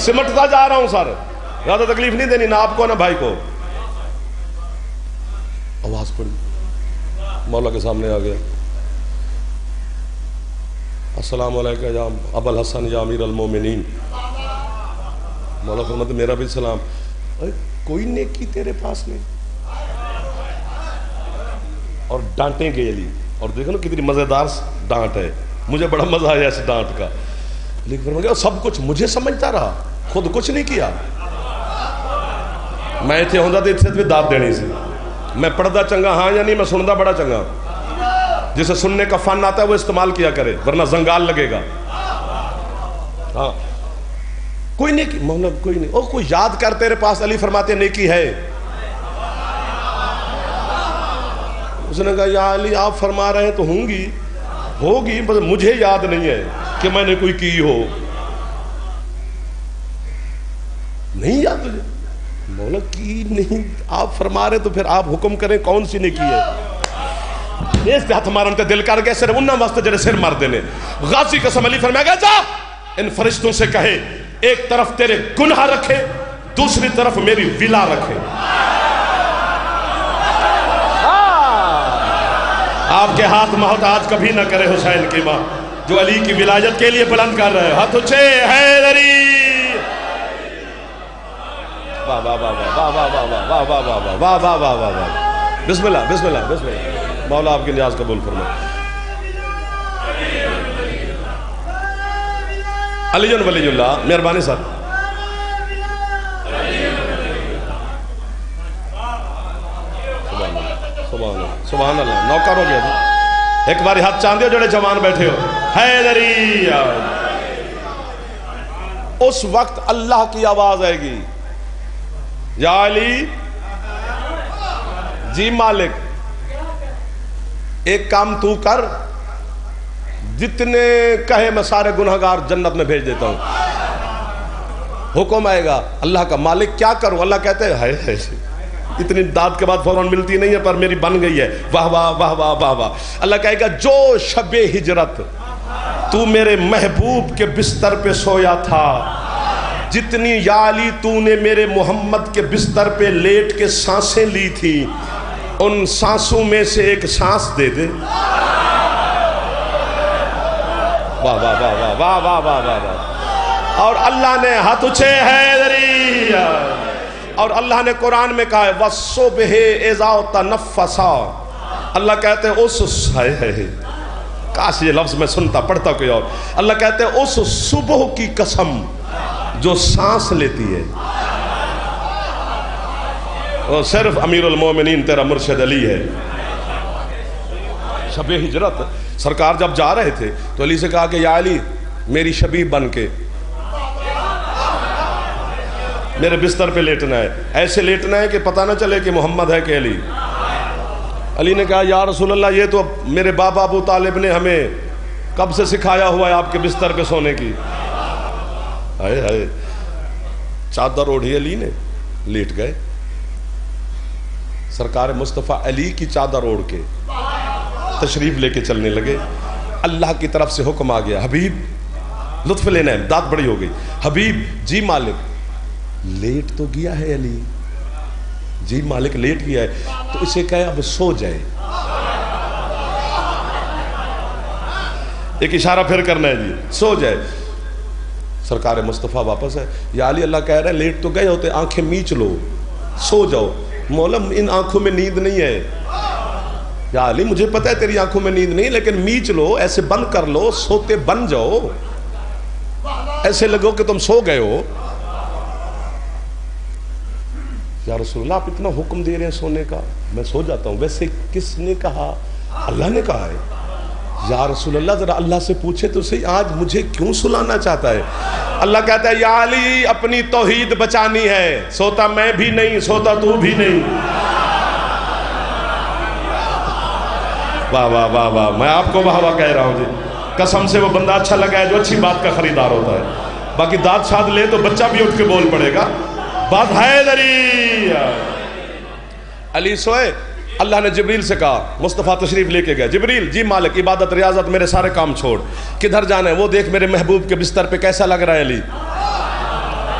سمٹتا جا رہا ہوں سر، زیادہ تکلیف نہیں دینی نہ آپ کو نہ بھائی کو. آواز پڑی، مولا کے سامنے آ گیا. السلام علیکم یا ابو الحسن یا امیر المومنین. مولا فرماتے میرا بھی سلام. کوئی نیکی تیرے پاس نہیں؟ اور ڈانٹیں گے علی. اور دیکھو نا کتنی مزیدار ڈانٹ ہے. مجھے بڑا مزہ آیا اس ڈانٹ کا. لیکن فرمایا سب کچھ مجھے سمجھتا رہا، خود کچھ نہیں کیا. میں اتنے ہوندہ تو اتنے بھی داد دینی سی. میں پڑھدا چنگا ہاں یا نہیں، میں سندا بڑا چنگا. جسے سننے کا فن آتا ہے وہ استعمال کیا کرے ورنہ زنگال لگے گا. ہاں کوئی نیکی مولا کوئی نہیں. او کوئی یاد کر تیرے پاس. علی فرماتے نیکی ہے. اس نے کہا یا علی آپ فرما رہے ہیں تو ہوں گی، ہوگی، بس مجھے یاد نہیں ہے کہ میں نے کوئی کی ہو. نہیں یاد تجھے؟ مولا کی نہیں. آپ فرما رہے تو پھر آپ حکم کریں کون سی نیکی ہے. اس پہ ہاتھ مارن تے دل کر گئے صرف انہاں واسطے جڑے سر مار دینے. غازی قسم علی فرمایا گیا جا ان فرشتوں سے کہے ایک طرف تیرے گناہ رکھے، دوسری طرف میری ولا رکھے. آپ کے ہاتھ محتاج کبھی نہ کرے حسین کی ماں جو علی کی ولایت کے لیے بلند کر رہے. ہاتھ اچھے حیدری. واہ واہ واہ واہ واہ واہ واہ واہ واہ واہ واہ واہ واہ واہ. بسم اللہ بسم اللہ بسم اللہ. مولا آپ کی نیاز قبول فرمائے. علی ولی اللہ. مہربانی سر. سبحان اللہ. نوکر ہو گیا جی. ایک باری ہاتھ چاندے ہو جڑے جوان بیٹھے ہو. حیدری. اس وقت اللہ کی آواز آئے گی یا علی. جی مالک ایک کام تو کر، جتنے کہے میں سارے گناہگار جنت میں بھیج دیتا ہوں. حکم آئے گا اللہ کا مالک کیا کروں؟ اللہ کہتے ہیں ہے اتنی داد کے بعد فوراً ملتی نہیں ہے پر میری بن گئی ہے. واہ واہ واہ واہ واہ واہ. اللہ کہے گا جو شب ہجرت تو میرے محبوب کے بستر پہ سویا تھا، جتنی یا علی تو نے میرے محمد کے بستر پہ لیٹ کے سانسیں لی تھی، ان سانسوں میں سے ایک سانس دے دے. واہ واہ واہ واہ واہ واہ واہ واہ. اور اللہ نے ہاتھ اچھے حیدری. اور اللہ نے قرآن میں کہا ہے وَالصُّبْحِ اِذَا تَنَفَّسَا. اللہ کہتے ہیں اس کاش یہ لفظ میں سنتا پڑھتا کوئی اور. اللہ کہتے ہیں اس صبح کی قسم جو سانس لیتی ہے. اور صرف امیر المومنین تیرا مرشد علی ہے. شب ہجرت سرکار جب جا رہے تھے تو علی سے کہا کہ یا علی میری شبیہ بن کے میرے بستر پہ لیٹنا ہے، ایسے لیٹنا ہے کہ پتہ نہ چلے کہ محمد ہے کہ علی۔ علی نے کہا یا رسول اللہ یہ تو میرے بابا ابو طالب نے ہمیں کب سے سکھایا ہوا ہے آپ کے بستر پہ سونے کی۔ ہائے ہائے، چادر اوڑھی علی نے، لیٹ گئے۔ سرکار مصطفیٰ علی کی چادر اوڑھ کے تشریف لے کے چلنے لگے۔ اللہ کی طرف سے حکم آ گیا، حبیب لطف لینا ہے، داد بڑی ہو گئی، حبیب جی مالک لیٹ تو گیا ہے علی، جی مالک لیٹ گیا ہے، تو اسے کہے اب سو جائے۔ ایک اشارہ پھر کرنا ہے، جی سو جائے۔ سرکار مصطفیٰ واپس ہے، یا علی اللہ کہہ رہے ہیں لیٹ تو گئے ہوتے، آنکھیں میچ لو، سو جاؤ۔ مولا ان آنکھوں میں نیند نہیں ہے۔ یا علی مجھے پتہ ہے تیری آنکھوں میں نیند نہیں، لیکن میچ لو، ایسے بند کر لو، سوتے بن جاؤ، ایسے لگو کہ تم سو گئے ہو۔ یا رسول اللہ آپ اتنا حکم دے رہے ہیں سونے کا، میں سو جاتا ہوں۔ ویسے کس نے کہا؟ اللہ نے کہا ہے۔ یا رسول اللہ ذرا اللہ سے پوچھے تو صحیح، آج مجھے کیوں سلانا چاہتا ہے؟ اللہ کہتا ہے یا علی اپنی توحید بچانی ہے، سوتا میں بھی نہیں، سوتا تو بھی نہیں۔ واہ واہ واہ واہ، میں آپ کو واہ واہ کہہ رہا ہوں جی، قسم سے وہ بندہ اچھا لگا ہے جو اچھی بات کا خریدار ہوتا ہے۔ باقی داد شاد لے تو بچہ بھی اٹھ کے بول پڑے گا، بات حیدری۔ علی سوئے، اللہ نے جبریل سے کہا، مصطفیٰ تشریف لے کے گئے، جبریل جی مالک عبادت ریاضت میرے سارے کام چھوڑ، کدھر جانا ہے وہ دیکھ میرے محبوب کے بستر پہ کیسا لگ رہا ہے علی۔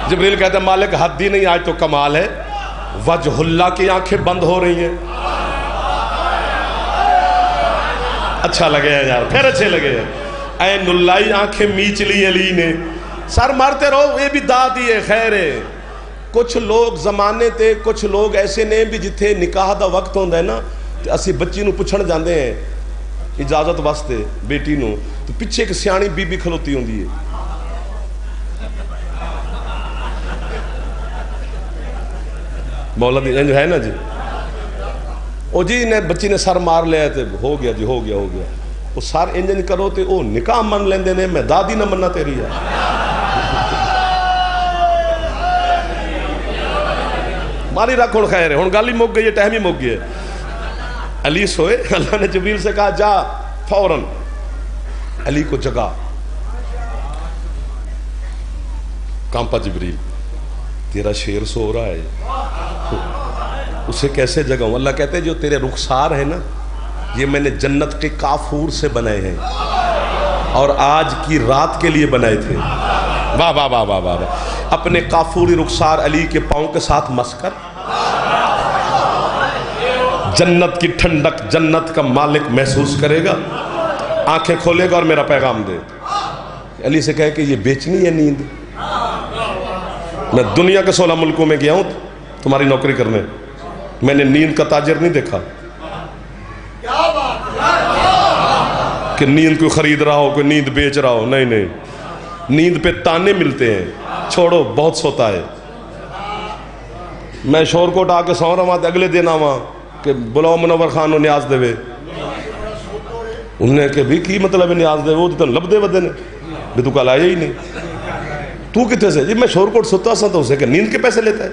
جبریل کہتے ہیں مالک حد ہی نہیں، آج تو کمال ہے، وجہ اللہ کی آنکھیں بند ہو رہی ہیں۔ اچھا لگے ہیں یار، پھر اچھے لگے ہیں۔ عین اللہ آنکھیں میچ لی علی نے، سر مارتے رہو، یہ بھی داد ہی ہے، خیر ہے۔ کچھ لوگ زمانے تے کچھ لوگ ایسے نے بھی جتھے نکاح دا وقت ہوندہ ہے نا، اسی بچی نو پچھڑ جاندے ہیں اجازت واسطے بیٹی نو، تو پیچھے ایک سیانی بی بی کھلوتی ہوندی ہے۔ مولا دی انج ہے نا جی، او جی نے بچی نے سر مار لیا تے ہو گیا جی، ہو گیا ہو گیا۔ وہ سر انجن کرو تے او نکاح من لیندے نے، میں دادی نہ مننا تیری ہے۔ ماری رکھ ہون خیر ہے، ہون گالی مک گئی ہے، ٹہمی مک گئی ہے۔ علی سوئے، اللہ نے جبریل سے کہا جا فوراً علی کو جگا۔ کانپا جبریل، تیرا شیر سو رہا ہے، اسے کیسے جگاؤں؟ اللہ کہتے ہیں جو تیرے رخسار ہیں نا، یہ میں نے جنت کے کافور سے بنائے ہیں اور آج کی رات کے لیے بنائے تھے۔ واہ واہ واہ واہ واہ، اپنے کافوری رخسار علی کے پاؤں کے ساتھ مس کر جنت کی ٹھنڈک، جنت کا مالک محسوس کرے گا، آنکھیں کھولے گا اور میرا پیغام دے۔ علی سے کہے کہ یہ بیچنی ہے نیند، میں دنیا کے 16 ملکوں میں گیا ہوں تمہاری نوکری کرنے، میں نے نیند کا تاجر نہیں دیکھا کہ نیند کوئی خرید رہا ہو، کوئی نیند بیچ رہا ہو، نہیں نہیں، نیند پہ تانے ملتے ہیں، چھوڑو بہت سوتا ہے۔ میں شور کوٹ آ کے سو رہا ہوں، اگلے دن آواں کہ بلاؤ منور خان نو نیاز دے وے، انہوں نے کہ بھی کی مطلب ہے نیاز دے، وہ تو لب دے ودے نے بھی تو کل آیا ہی نہیں، تو کتے سے؟ جی میں شور کوٹ سوتا سا، تو اسے کہ نیند کے پیسے لیتا ہے۔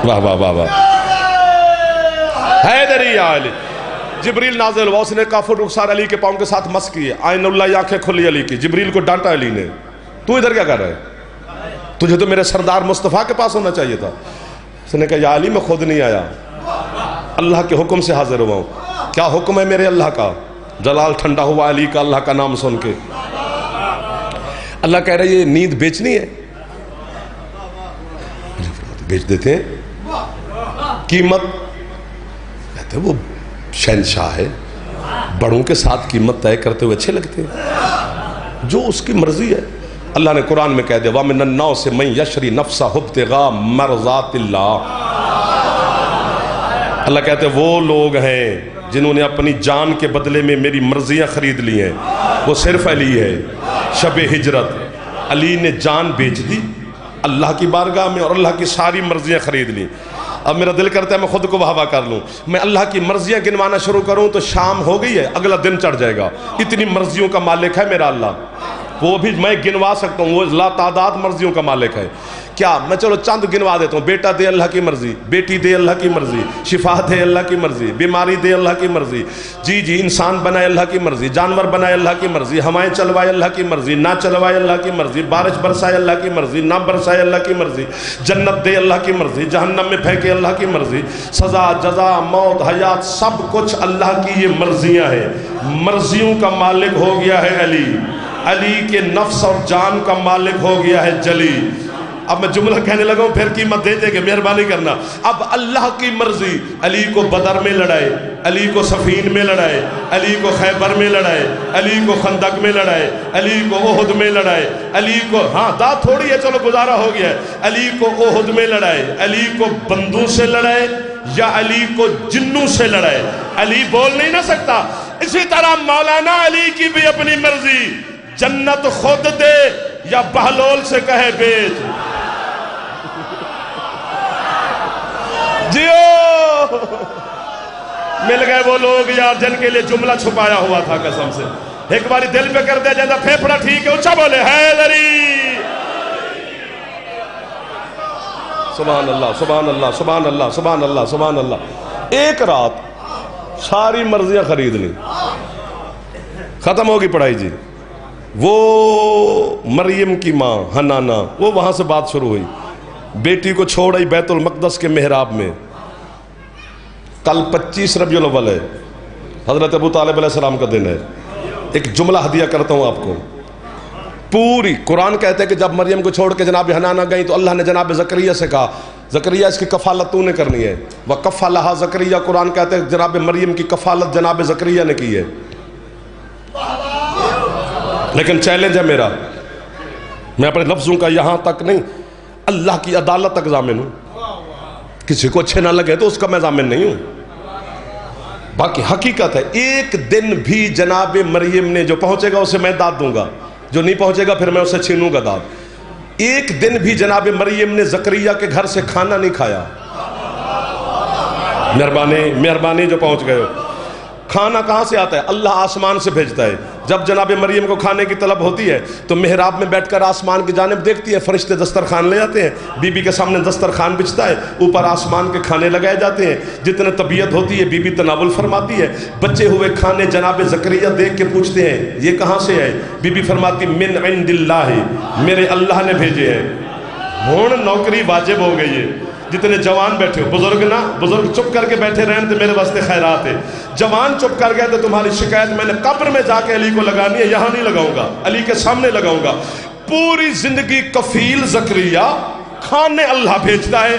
واہ واہ واہ واہ، حیدری یا علی۔ جبریل نازل ہوا، اس نے کافر رخسار علی کے پاؤں کے ساتھ مس کیے، عین اللہ آنکھیں کھلی علی کی۔ جبریل کو ڈانٹا علی نے، تو ادھر کیا کر رہا ہے؟ تجھے تو میرے سردار مصطفیٰ کے پاس ہونا چاہیے تھا۔ اس نے کہا یا علی میں خود نہیں آیا، اللہ کے حکم سے حاضر ہوا ہوں۔ کیا حکم ہے میرے اللہ کا؟ جلال ٹھنڈا ہوا علی کا اللہ کا نام سن کے۔ اللہ کہہ رہا ہے یہ نیند بیچنی ہے، بیچ دیتے ہیں۔ قیمت کہتے ہیں وہ شہنشاہ ہے، بڑوں کے ساتھ قیمت طے کرتے ہوئے اچھے لگتے ہیں، جو اس کی مرضی ہے۔ اللہ نے قرآن میں کہہ دیا وَمِنَ النَّاسِ مَن يَشْرِي نَفْسَهُ ابْتِغَاءَ مَرْضَاتِ اللَّهِ۔ اللہ کہتے ہیں وہ لوگ ہیں جنہوں نے اپنی جان کے بدلے میں میری مرضیاں خرید لی ہیں، وہ صرف علی ہے۔ شب ہجرت علی نے جان بیچ دی اللہ کی بارگاہ میں اور اللہ کی ساری مرضیاں خرید لی۔ اب میرا دل کرتا ہے میں خود کو واہ واہ کر لوں، میں اللہ کی مرضیاں گنوانا شروع کروں تو شام ہو گئی ہے، اگلا دن چڑھ جائے گا، اتنی مرضیوں کا مالک ہے میرا اللہ۔ وہ بھی میں گنوا سکتا ہوں، وہ لا تعداد مرضیوں کا مالک ہے. کیا میں چلو چند گنوا دیتا ہوں. بیٹا دے اللہ کی مرضی، بیٹی دے اللہ کی مرضی، شفا دے اللہ کی مرضی، بیماری دے اللہ کی مرضی، جی انسان بنائے اللہ کی مرضی، جانور بنائے اللہ کی مرضی، ہوائیں چلوائے اللہ کی مرضی، نہ چلوائے اللہ کی مرضی، بارش برسائے اللہ کی مرضی، نہ برسائے اللہ کی مرضی، جنت دے اللہ کی مرضی، جہنم میں پھینکے اللہ کی مرضی، سزا جزا موت حیات سب کچھ اللہ کی یہ مرضیاں ہیں. مرضیوں کا مالک ہو گیا ہے علی، علی کے نفس اور جان کا مالک ہو گیا ہے جلی. اب میں جملہ کہنے لگا ہوں، پھر قیمت دے دے گے، مہربانی کرنا. اب اللہ کی مرضی، علی کو بدر میں لڑائے، علی کو صفین میں لڑائے، علی کو خیبر میں لڑائے، علی کو خندق میں لڑائے، علی کو احد میں لڑائے، علی کو دا تھوڑی ہے چلو گزارا ہو گیا ہے، علی کو احد میں لڑائے، علی کو بندوں سے لڑائے یا علی کو جنوں سے لڑائے. علی بول نہیں نہ سکتا. اسی طرح مولانا علی کی بھی اپنی مرضی، جنت خود دے یا بہلول سے کہے بیچ. جیو مل گئے وہ لوگ یار جن کے لیے جملہ چھپایا ہوا تھا قسم سے. ایک باری دل پہ کر دیا جاتا پھیپڑا ٹھیک ہے، اچھا بولے حیدری. سبحان اللہ سبحان اللہ سبحان اللہ سبحان اللہ سبحان اللہ. ایک رات ساری مرضیاں خرید لی، ختم ہوگی پڑھائی جی. وہ مریم کی ماں حنانہ، وہ وہاں سے بات شروع ہوئی، بیٹی کو چھوڑ آئی بیت المقدس کے محراب میں. کل 25 ربیع الاول ہے، حضرت ابو طالب علیہ السلام کا دن ہے. ایک جملہ ہدیہ کرتا ہوں آپ کو. پوری قرآن کہتے ہیں کہ جب مریم کو چھوڑ کے جناب حنانہ گئی تو اللہ نے جناب زکریا سے کہا زکریا اس کی کفالت تو نے کرنی ہے. وَكَفَّلَهَا زکریا، قرآن کہتے ہیں جناب مریم کی کفالت جناب زکریا نے کی ہے. لیکن چیلنج ہے میرا، میں اپنے لفظوں کا یہاں تک نہیں، اللہ کی عدالت تک ضامن ہوں. کسی کو اچھے نہ لگے تو اس کا میں ضامن نہیں ہوں. باقی حقیقت ہے ایک دن بھی جناب مریم نے، جو پہنچے گا اسے میں داد دوں گا، جو نہیں پہنچے گا پھر میں اسے چھینوں گا داد. ایک دن بھی جناب مریم نے زکریا کے گھر سے کھانا نہیں کھایا. مہربانی جو پہنچ گئے ہو. کھانا کہاں سے آتا ہے؟ اللہ آسمان سے بھیجتا ہے. جب جناب مریم کو کھانے کی طلب ہوتی ہے تو محراب میں بیٹھ کر آسمان کی جانب دیکھتی ہے، فرشتے دسترخوان لے جاتے ہیں، بی بی کے سامنے دسترخوان بچھتا ہے، اوپر آسمان کے کھانے لگائے جاتے ہیں. جتنے طبیعت ہوتی ہے بی بی تناول فرماتی ہے. بچے ہوئے کھانے جناب زکریا دیکھ کے پوچھتے ہیں یہ کہاں سے ہے؟ بی بی فرماتی من عند اللہ، میرے اللہ نے بھیجے ہیں. ہون نوکری واجب ہو گئی ہے. جتنے جوان بیٹھے ہو، بزرگ نہ، بزرگ چپ کر کے بیٹھے رہنے تو میرے واسطے خیرات ہے. جوان چپ کر گئے تو تمہاری شکایت میں نے قبر میں جا کے علی کو لگانی ہے، یہاں نہیں لگاؤں گا، علی کے سامنے لگاؤں گا. پوری زندگی کفیل زکریا، کھانے اللہ بھیجتا ہے.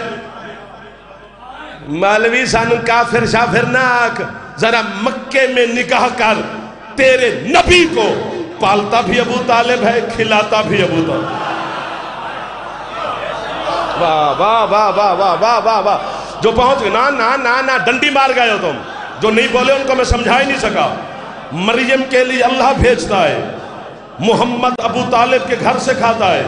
مولوی سانو کافر شافر ناک، ذرا مکے میں نکاح کر، تیرے نبی کو پالتا بھی ابو طالب ہے، کھلاتا بھی ابو طالب. واہ واہ واہ واہ واہ واہ واہ واہ. جو پہنچ گئے نا نا نا نا ڈنڈی مار گئے ہو تم. جو نہیں بولے ان کو میں سمجھا ہی نہیں سکا. مریم کے لیے اللہ بھیجتا ہے، محمد ابو طالب کے گھر سے کھاتا ہے.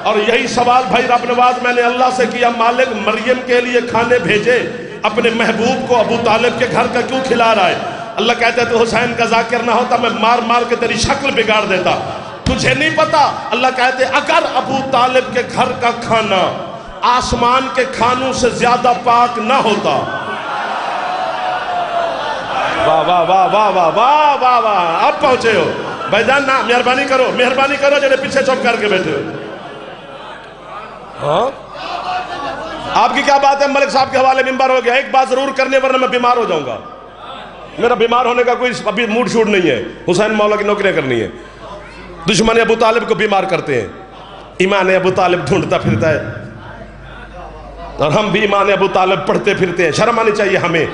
اور یہی سوال بھائی رب نواز میں نے اللہ سے کیا، مالک مریم کے لیے کھانے بھیجے، اپنے محبوب کو ابو طالب کے گھر کا کیوں کھلا رہا ہے؟ اللہ کہتا ہے تو حسین کا ذاکر نہ ہوتا میں مار مار کے تیری شکل بگاڑ دیتا. تجھے نہیں پتا. اللہ کہتے ہیں اگر ابو طالب کے گھر کا کھانا آسمان کے کھانوں سے زیادہ پاک نہ ہوتا. واہ واہ واہ واہ واہ واہ واہ واہ. اب پہنچے ہو بھائی جان، نا مہربانی کرو جنہیں پیچھے چپ کر کے بیٹھے ہو. ہاں آپ کی کیا بات ہے؟ ملک صاحب کے حوالے منبر ہو گیا. ایک بات ضرور کرنے ورنہ میں بیمار ہو جاؤں گا. میرا بیمار ہونے کا کوئی ابھی موڈ شوٹ نہیں ہے. حسین مولا کی نوکریاں کرنی ہے. دشمن ابو طالب کو بیمار کرتے ہیں. ایمان ابو طالب ڈھونڈتا پھرتا ہے اور ہم بھی ایمان ابو طالب پڑھتے پھرتے ہیں. شرم آنی چاہیے ہمیں.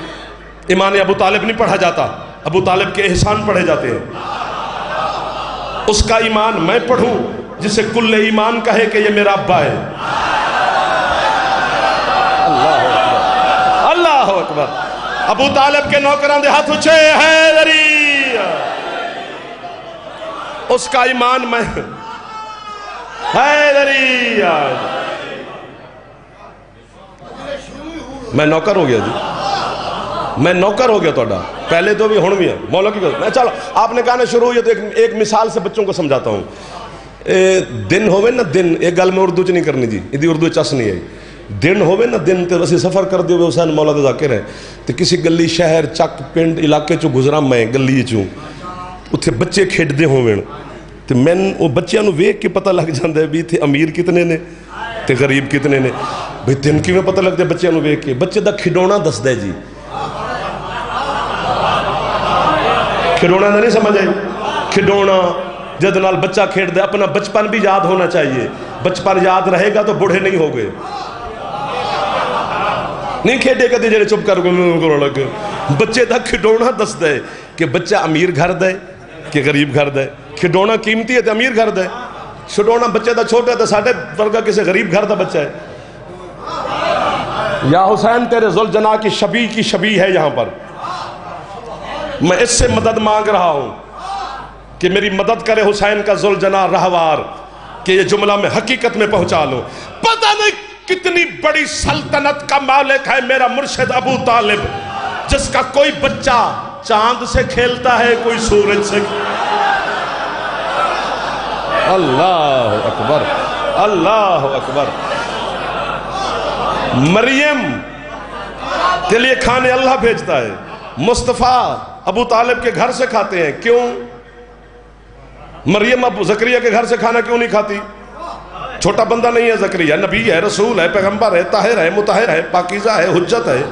ایمان ابو طالب نہیں پڑھا جاتا، ابو طالب کے احسان پڑھے جاتے ہیں. اس کا ایمان میں پڑھوں جسے کل ایمان کہے کہ یہ میرا ابا ہے. اللہ اکبر. ابو طالب کے نوکران دے ہاتھ اچھے حیدری، اس کا ایمان میں حیدری. میں نوکر ہو گیا جی، میں نوکر ہو گیا توڑا. پہلے تو بھی ہون بھی ہے مولا کی. چلو آپ نے کہا نا شروع ہوئی تو ایک مثال سے بچوں کو سمجھاتا ہوں. دن ہوئے نا دن، ایک گل میں اردو چ نہیں کرنی جی، یہ اردو چس نہیں ہے، دن ہوئے نا دن تے اسی سفر کر دیو حسین مولا دے ذاکر ہے تے کسی گلی شہر چک پنڈ علاقے چوں گزرا میں گلی چوں اتھے بچے کھیڈدے ہوویں تے میں وہ بچیاں نو ویکھ کے پتہ لگ جاندا ہے بھی تے امیر کتنے نے تے غریب کتنے نے، بھئی تین کیویں پتہ لگدا ہے بچیاں نو ویکھ کے؟ بچے دا کھڈونا دسدا ہے جی، کھڈونا نہیں سمجھ آئی؟ کھڈونا جد نال بچہ کھیڈ دے، اپنا بچپن بھی یاد ہونا چاہیے، بچپن یاد رہے گا تو بوڑھے نہیں ہو گئے، نہیں کھیڈے کدی جڑے چپ کر لگے، بچے دا کھڈونا دسدا ہے کہ بچہ امیر گھر دے کہ غریب گھر دے، کھڈونا قیمتی ہے تے امیر گھر دے، کھڈونا بچے دا چھوٹا ہے تے ساڈے ورگا کسی غریب گھر دا بچہ ہے۔ یا حسین تیرے ذوالجناح کی شبیہ ہے یہاں پر، میں اس سے مدد مانگ رہا ہوں کہ میری مدد کرے حسین کا ذوالجناح رہوار، کہ یہ جملہ میں حقیقت میں پہنچا لوں۔ پتہ نہیں کتنی بڑی سلطنت کا مالک ہے میرا مرشد ابو طالب، جس کا کوئی بچہ چاند سے کھیلتا ہے، کوئی سورج سے۔ اللہ اکبر، اللہ اکبر۔ مریم کے لیے کھانے اللہ بھیجتا ہے، مصطفیٰ ابو طالب کے گھر سے کھاتے ہیں، کیوں؟ مریم ابو زکریا کے گھر سے کھانا کیوں نہیں کھاتی؟ چھوٹا بندہ نہیں ہے زکریا، نبی ہے، رسول ہے، پیغمبر ہے، طاہر ہے، مطہر ہے، پاکیزہ ہے، حجت ہے۔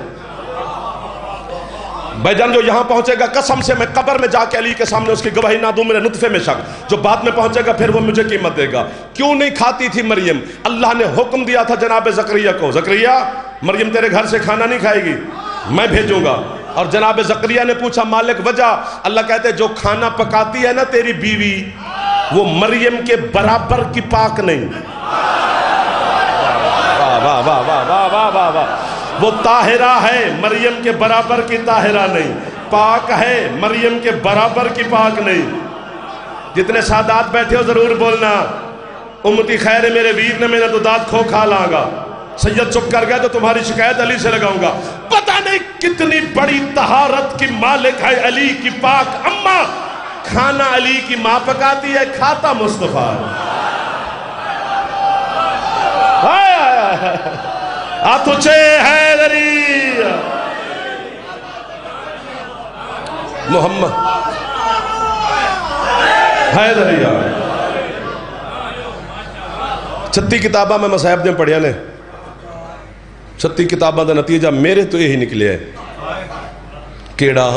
بھائی جان جو یہاں پہنچے گا قسم سے میں قبر میں جا کے علی کے سامنے اس کی گواہی نہ دوں، میرے نطفے میں شک، جو بعد میں پہنچے گا پھر وہ مجھے قیمت دے گا۔ کیوں نہیں کھاتی تھی مریم؟ اللہ نے حکم دیا تھا جناب زکریا کو، زکریا مریم تیرے گھر سے کھانا نہیں کھائے گی، میں بھیجوں گا۔ اور جناب زکریا نے پوچھا مالک وجہ؟ اللہ کہتے جو کھانا پکاتی ہے نا تیری بیوی، وہ مریم کے برابر کی پاک نہیں، واہ واہ واہ واہ واہ واہ واہ، وہ طاہرہ ہے مریم کے برابر کی طاہرہ نہیں، پاک ہے مریم کے برابر کی پاک نہیں۔ جتنے سادات بیٹھے ہو ضرور بولنا امتی خیر میرے ویر نے میرا تو داد کھو کھا لاں گا، سید چپ کر گیا تو تمہاری شکایت علی سے لگاؤں گا۔ پتہ نہیں کتنی بڑی طہارت کی مالک ہے علی کی پاک اماں، کھانا علی کی ماں پکاتی ہے، کھاتا مصطفیٰ تجھے حیدری محمد حیدری۔ 36 کتاباں میں مصاحب دیں پڑھیا نے، 36 کتاباں دا نتیجہ میرے تو یہی نکلے ہے کیڑا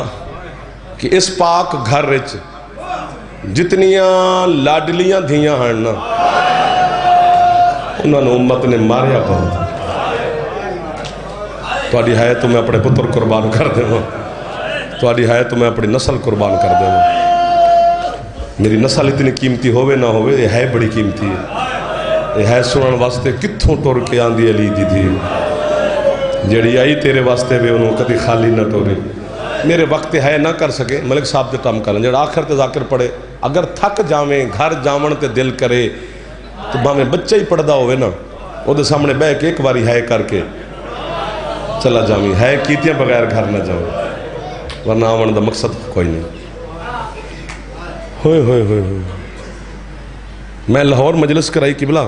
کہ اس پاک گھر رچ جتنیاں لاڈلیاں دھیاں ہیں نا انہوں نے امت نے ماریا بہت۔ تواڈی ہے تو میں اپنے پتر قربان کر دے ہوں، تواڈی ہے تو میں اپنی نسل قربان کر دے ہوں۔ میری نسل اتنی قیمتی ہوئے نہ ہوئے، یہ ہے بڑی قیمتی ہے، یہ ہے سنن واسطے کتھوں ٹور کے آندھی علی دی تھی، جڑی آئی تیرے واسطے بھی انہوں کدی خالی نہ ٹورے۔ میرے وقت ہے نہ کر سکے ملک صاحب دے ٹام کرن، جڑا آخر تے ذاکر پڑھے، اگر تھک جاویں گھر جاون تے دل کرے تو باویں بچہ ہی پڑھدا ہوئے نا وہ دے سامنے بہ کے ایک باری ہے کر کے چلا جاویں، ہے کیتیاں بغیر گھر نہ جاؤں، ورنہ آون دا مقصد کوئی نہیں۔ ہوئے ہوئے ہوئے ہوئے میں لاہور مجلس کرائی قبلہ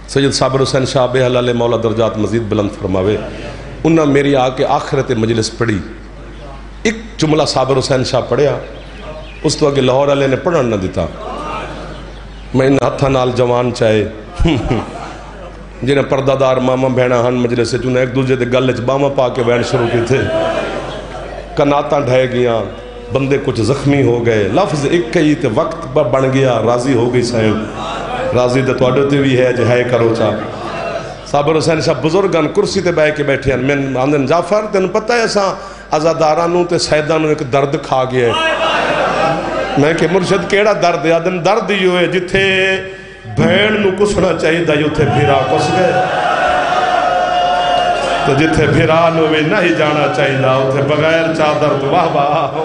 سید صابر حسین شاہ بے حلال مولا درجات مزید بلند فرماوے، انہاں میری آ کے آخرت مجلس پڑھی، ایک جملہ صابر حسین شاہ پڑھیا، اس تو آگے لاہور والے نے پڑھن نہ دیتا۔ میں ان ہتھاں نال جوان چاہے جنہیں پردہ دار ماما بہنا ہن مجلس سے جنہیں ایک دوسرے دے گل چ باواں پا کے بہن شروع کی تھے، کناتاں ڈھے گیاں، بندے کچھ زخمی ہو گئے، لفظ ایک ہی تے وقت بن گیا، راضی ہو گئی صاحب، راضی تے تواڈے تے بھی ہے جے ہے کرو چا۔ صابر حسین شاہ بزرگان کرسی تے بیٹھ کے بیٹھے ہیں، میں آندن جعفر تینوں پتہ ہے اساں عزادارانوں تے سیدانوں ایک درد کھا گیا ہے۔ میں کہ مرشد کیڑا درد ہے؟ آدم درد ہی ہوئے جتھے بھین نو کسنا چاہیے دا یوتھے بھیرا کس گئے، تو جتھے بھیرا نو میں نہیں جانا چاہیے دا اتھے بغیر چادر تو واہ واہ۔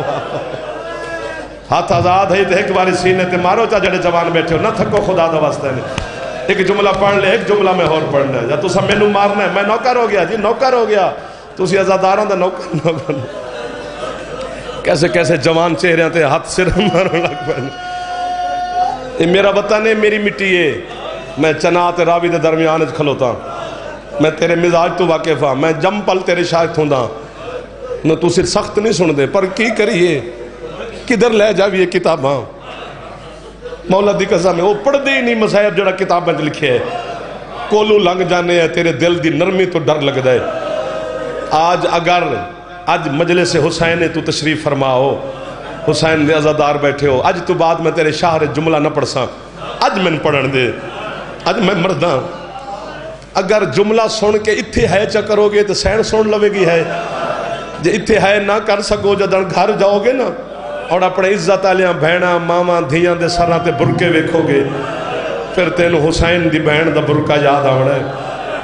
ہاتھ آزاد ہے تو ایک باری سینے تے مارو چا جڑے جوان بیٹھے ہو، نہ تھکو خدا دا واسطے نے، ایک جملہ پڑھ لے، ایک جملہ میں اور پڑھنا ہے، یا تو سب میں نو مارنا ہے، میں نوکر ہو گیا جی، نوکر ہو گیا، تو اسی عزاداران دا نوکر کیسے کیسے جوان چہرے تے ہاتھ سر مارن لگ پہنے۔ یہ میرا وطن ہے، میری مٹی ہے، میں چنا تے راوی دے درمیان کھلوتا، میں تیرے مزاج تو واقف ہاں، میں جم پل تیرے شاہد ہوں دا نہ تو صرف سخت نہیں سن دے، پر کی کریے کدھر لے جاویے کتاباں مولا دی قسم ہے وہ پڑھ دے ہی نہیں مسائب جڑا کتاباں لکھے ہے، کولو لنگ جانے ہیں تیرے دل دی نرمی تو ڈر لگ دے۔ آج اگر آج مجلس حسین تو تشریف فرماؤ، حسین دے عزادار بیٹھے ہو، آج تو بعد میں تیرے شاہر جملہ نہ پڑھ ساں، آج میں پڑھن دے، آج میں مرداں۔ اگر جملہ سن کے اتھے ہے چا کرو گے تو سین سن لوے گی ہے، جے اتھے ہے نہ کر سکو جدن گھر جاؤ گے نا اور اپنے عزت آلیاں بہناں ماما دھیاں دے سراں تے برکے ویکھو گے، پھر تینو حسین دی بہن دا برکہ یاد آونا ہے،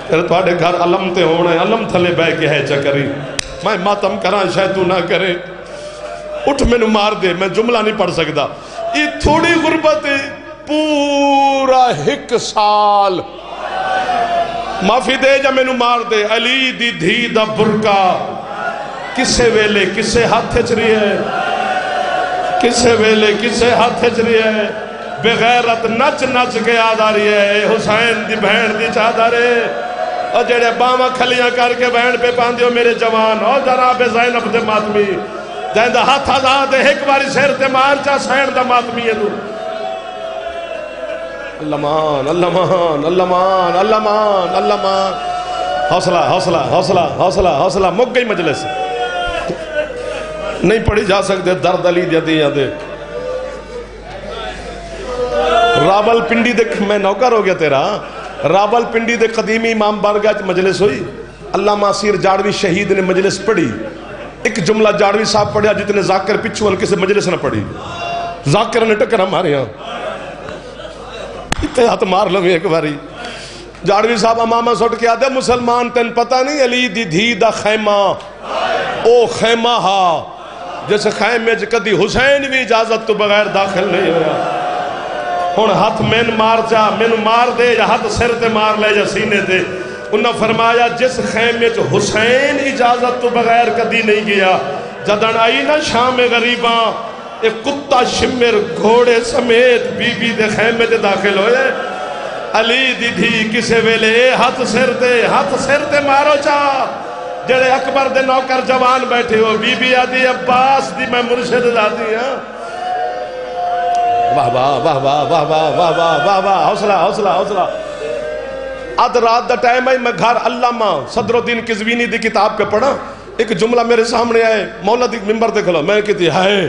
پھر تواڈے گھر علم تے ہونا ہے، علم تھلے بہ کے ہے چا کری، میں ماتم کراں شاید تو نہ کرے، اٹھ میں نو مار دے، میں جملہ نہیں پڑھ سکتا۔ یہ تھوڑی غربت ہے، پورا 1 سال معافی دے جا میں نو مار دے، علی دی دھی دا برکہ کسے ویلے کسے ہاتھ چری ہے، کسے ویلے کسے ہاتھ چری ہے، بغیرت نچ نچ کے یاد آ رہی ہے، حسین دی بہن دی چادر ہے، اور جڑے باما کھلیاں کر کے بہن پہ پاندیو میرے جوان، اور جناب زینب دے ماتمی جائندہ ہاتھ آزاد ہے، ایک باری سیر تے مار چاہ سین دا ماتمی ہے تو اللہ مان اللہ مان اللہ مان اللہ مان اللہ مان۔ حوصلہ حوصلہ حوصلہ حوصلہ حوصلہ مک گئی مجلس، نہیں پڑھی جا سکتے درد علی دیاں دے۔ راول پنڈی دے میں نوکر ہو گیا تیرا، راول پنڈی دے قدیمی امام بارگاہ مجلس ہوئی، علامہ اسیر جاڑوی شہید نے مجلس پڑھی، ایک جملہ جاڑوی صاحب پڑھیا جتنے ذاکر پچھو ان کسی مجلس نہ پڑھی، ذاکر نے ٹکر ہمارے ہاں اتنے ہاتھ مار لوں ایک باری۔ جاڑوی صاحب امامہ سوٹ کے آدھے مسلمان تین پتہ نہیں علی دی دھی دا خیمہ او خیمہ ہا جیسے خیمے کدی حسین بھی اجازت تو بغیر داخل نہیں ہویا، ہون ہاتھ میں مار جا میں مار دے یا ہاتھ سر تے مار لے یا سینے تے، انہاں فرمایا جس خیمے جو حسین اجازت تو بغیر کدی نہیں گیا، جدن آئی نا شام غریباں ایک کتا شمر گھوڑے سمیت بی بی دے خیمے تے داخل ہوئے، علی دی دھی کسے ویلے ہاتھ سر تے مارو چاہ، جڑے اکبر دے نوکر جوان بیٹھے ہو، بی بی آدھی عباس دی میں مرشد دادی ہاں، واہ واہ واہ واہ واہ واہ واہ واہ واہ واہ، حوصلہ حوصلہ حوصلہ۔ آدھ رات دا ٹائم آئی میں گھر علامہ صدر الدین قزوینی دی کتاب پہ پڑھا، ایک جملہ میرے سامنے آئے، مولا دی ممبر دے کھلا، میں کہتی ہائے،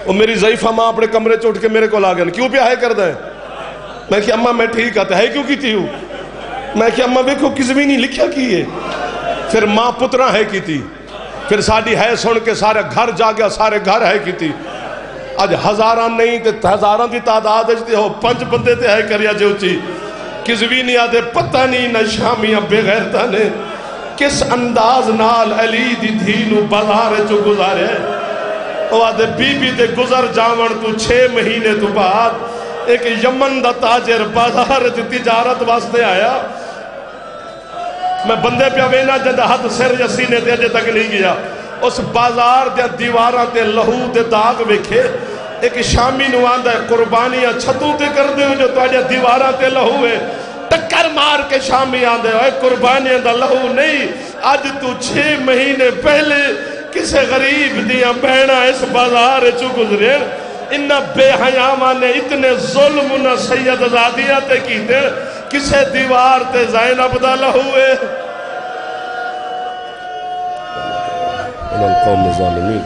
اور میری ضعیفہ ماں اپنے کمرے چوٹ کے میرے کو لاگن، کیوں پہ ہائے کر دیں؟ میں کہ اممہ میں ٹھیک آتا ہے کیوں کی تھی ہوں؟ میں کہ اممہ بیکھو قزوینی لکھیا کی ہے، پھر ماں پترہ ہے کی تھی، پھر ساڑی ہے سن کے سارے گھر جا گیا، سارے گھر ہے کی تھی، آج ہزاران نہیں تے ہزاران دی تعداد اجتے ہو، 5 بندے تے ہے کریا جو چی، قزوینی آدھے پتہ نہیں نہ شامیاں بے غیرتہ نے کس انداز نال علی دی دھینو بازار چو گزارے، وہ آدھے بی بی دے گزر جاون تو 6 مہینے تو بعد ایک یمن دا تاجر بازار چو تجارت واسطے آیا، میں بندے پہ وینا جدہ ہاتھ سر یا سینے دے اجے تک نہیں گیا، اس بازار دے دیواراں تے لہو دے داغ ویکھے، ایک شامی نواندہ ہے قربانیاں چھتوں تے کر دے ہو جو تو آجا دیواراں تے لہو ہے، ٹکر مار کے شامی آندے ہوئے قربانیاں دا لہو نہیں، آج تو 6 مہینے پہلے کسے غریب دیاں بہنا اس بازار چو گزرے، انہا بے حیامہ نے اتنے ظلم انہا سید ازادیہ تے کی تے کسے دیوار تے زینب دا لہو ہے القوم ظالمین